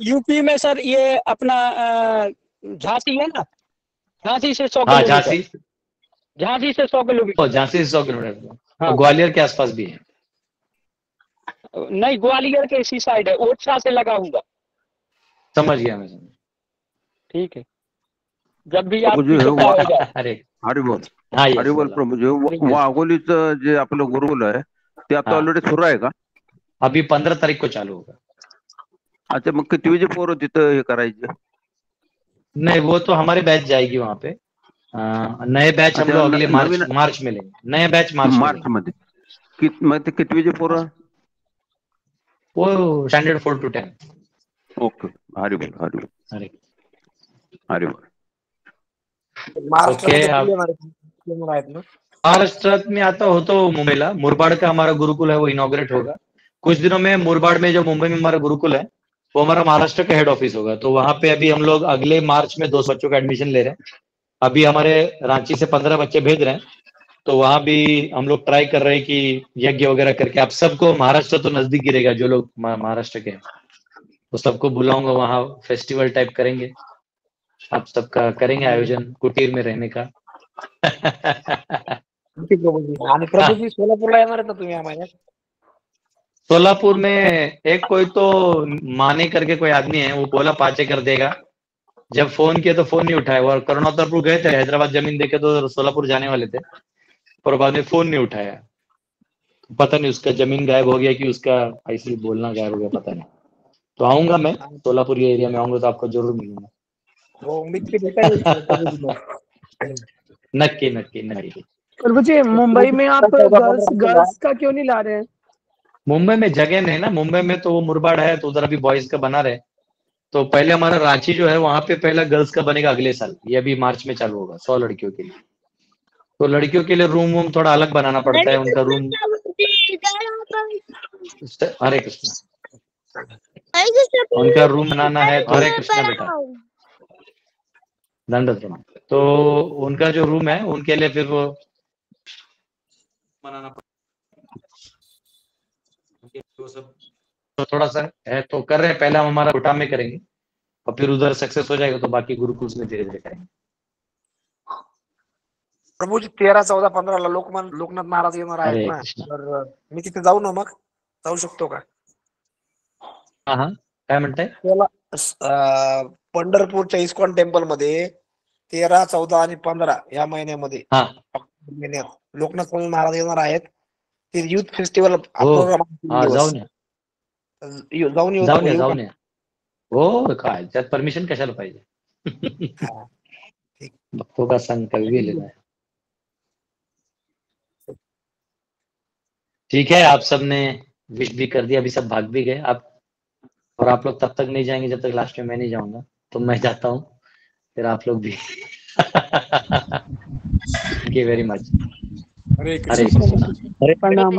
यूपी में सर ये अपना झांसी है ना, झांसी से 100 हाँ, किलोमीटर। झांसी से 100 किलोमीटर। झांसी से 100 किलोमीटर। हाँ। ग्वालियर के आसपास भी है? नहीं, ग्वालियर के इसी साइड है, ओरछा से लगा हुआ। समझ गया मैं। ठीक है, जब भी आप हरि बोल प्रभू जी, वाघोलीचं जे आपलं गुरुकुल आहे ते आता ऑलरेडी सुरू आहे का? अभी 15 तारीख को चालू होगा। अच्छा, मग कितवीचे पोरं तिथं हे करायचे? नहीं, वो तो हमारे बैच जाएगी वहाँ पे। नए बैच हम लोग अगले मार्च में लेंगे। नए बैच मार्च मध्ये। मग ते कितवीचे पोरं? वो स्टैंडर्ड 4 to 10। ओके, हरि बोल हरि बोल हरि बोल। महाराष्ट्र में आता हो तो मुंबईला, मुरबाड का हमारा गुरुकुल है, वो इनॉग्रेट होगा कुछ दिनों में। मुरबाड में जो मुंबई में हमारा गुरुकुल है वो हमारा महाराष्ट्र का हेड ऑफिस होगा। तो वहां पे अभी हम लोग अगले मार्च में 200 बच्चों का एडमिशन ले रहे हैं। अभी हमारे रांची से 15 बच्चे भेज रहे हैं, तो वहां भी हम लोग ट्राई कर रहे हैं कि यज्ञ वगैरह करके आप सबको, महाराष्ट्र तो नजदीक गिरेगा, जो लोग महाराष्ट्र के हैं तो सबको बुलाऊंगा, वहां फेस्टिवल टाइप करेंगे, आप सबका करेंगे आयोजन कुटीर में रहने का। प्रभु जी सोलापूरला येणार आहेत ना तुम्ही आम्हाला? सोलापुर में एक कोई तो माने करके कोई आदमी है, वो बोला पाचे कर देगा। जब फोन किया तो फोन नहीं उठाया। और करुणातरपुर गए थे, हैदराबाद जमीन देखे तो सोलापुर जाने वाले थे, पर बाद में फोन नहीं उठाया। पता नहीं उसका जमीन गायब हो गया कि उसका ऐसे बोलना गायब हो गया, पता नहीं। तो आऊंगा मैं सोलापुर एरिया में, आऊंगा तो आपको जरूर मिलूंगा। नक्की नक्की नक्की। प्रभु जी, मुंबई में आप गर्ल्स का क्यों नहीं ला रहे हैं? मुंबई में जगह नहीं ना। मुंबई में तो वो मुरबाड है, तो उधर अभी बॉयज का बना रहे। तो पहले हमारा रांची जो है वहां पे पहला गर्ल्स का बनेगा अगले साल। ये अभी मार्च में चालू होगा 100 लड़कियों के लिए। तो लड़कियों के लिए रूम थोड़ा अलग बनाना पड़ता है, उनका रूम। हरे कृष्ण। उनका रूम बनाना है तो हरे कृष्णा बेटा दंडवत प्रणाम। तो उनका जो रूम है उनके लिए फिर वो बनाना वो सब तो थोड़ा सा है तो कर रहे हैं। पहले हम हमारा कोटा में करेंगे और फिर उधर सक्सेस हो जाएगा तो बाकी गुरुकुल में धीरे धीरे करेंगे। प्रभू जी 13, 14, 15 लोकनाथ महाराज येणार आहेत हरे ना, कृष्णा। तर मी तिथे जाऊ ना, मग जाऊ शकतो का? हाँ हाँ काय म्हणताय? त्याला पंढरपूरच्या इस्कॉन टेम्पल मध्ये 13, 14 आणि 15 या महिन्यामध्ये ऑक्टोबर महिन्यात लोकनाथ स्वामी महाराज येणार आहेत. ते युथ फेस्टिवल जाऊन या जाऊन येऊ जाऊन या हो काय त्यात परमिशन कशाला पाहिजे भक्तों का संग कभी भी लेना है। ठीक है आप सबने विश भी कर दिया, अभी सब भाग भी गए आप और आप लोग तब तक नहीं जाएंगे जब तक लास्ट में मैं नहीं जाऊंगा, तो मैं जाता हूँ फिर आप लोग भी। Thank you very much. Hare Krishna. Hare प्रणाम।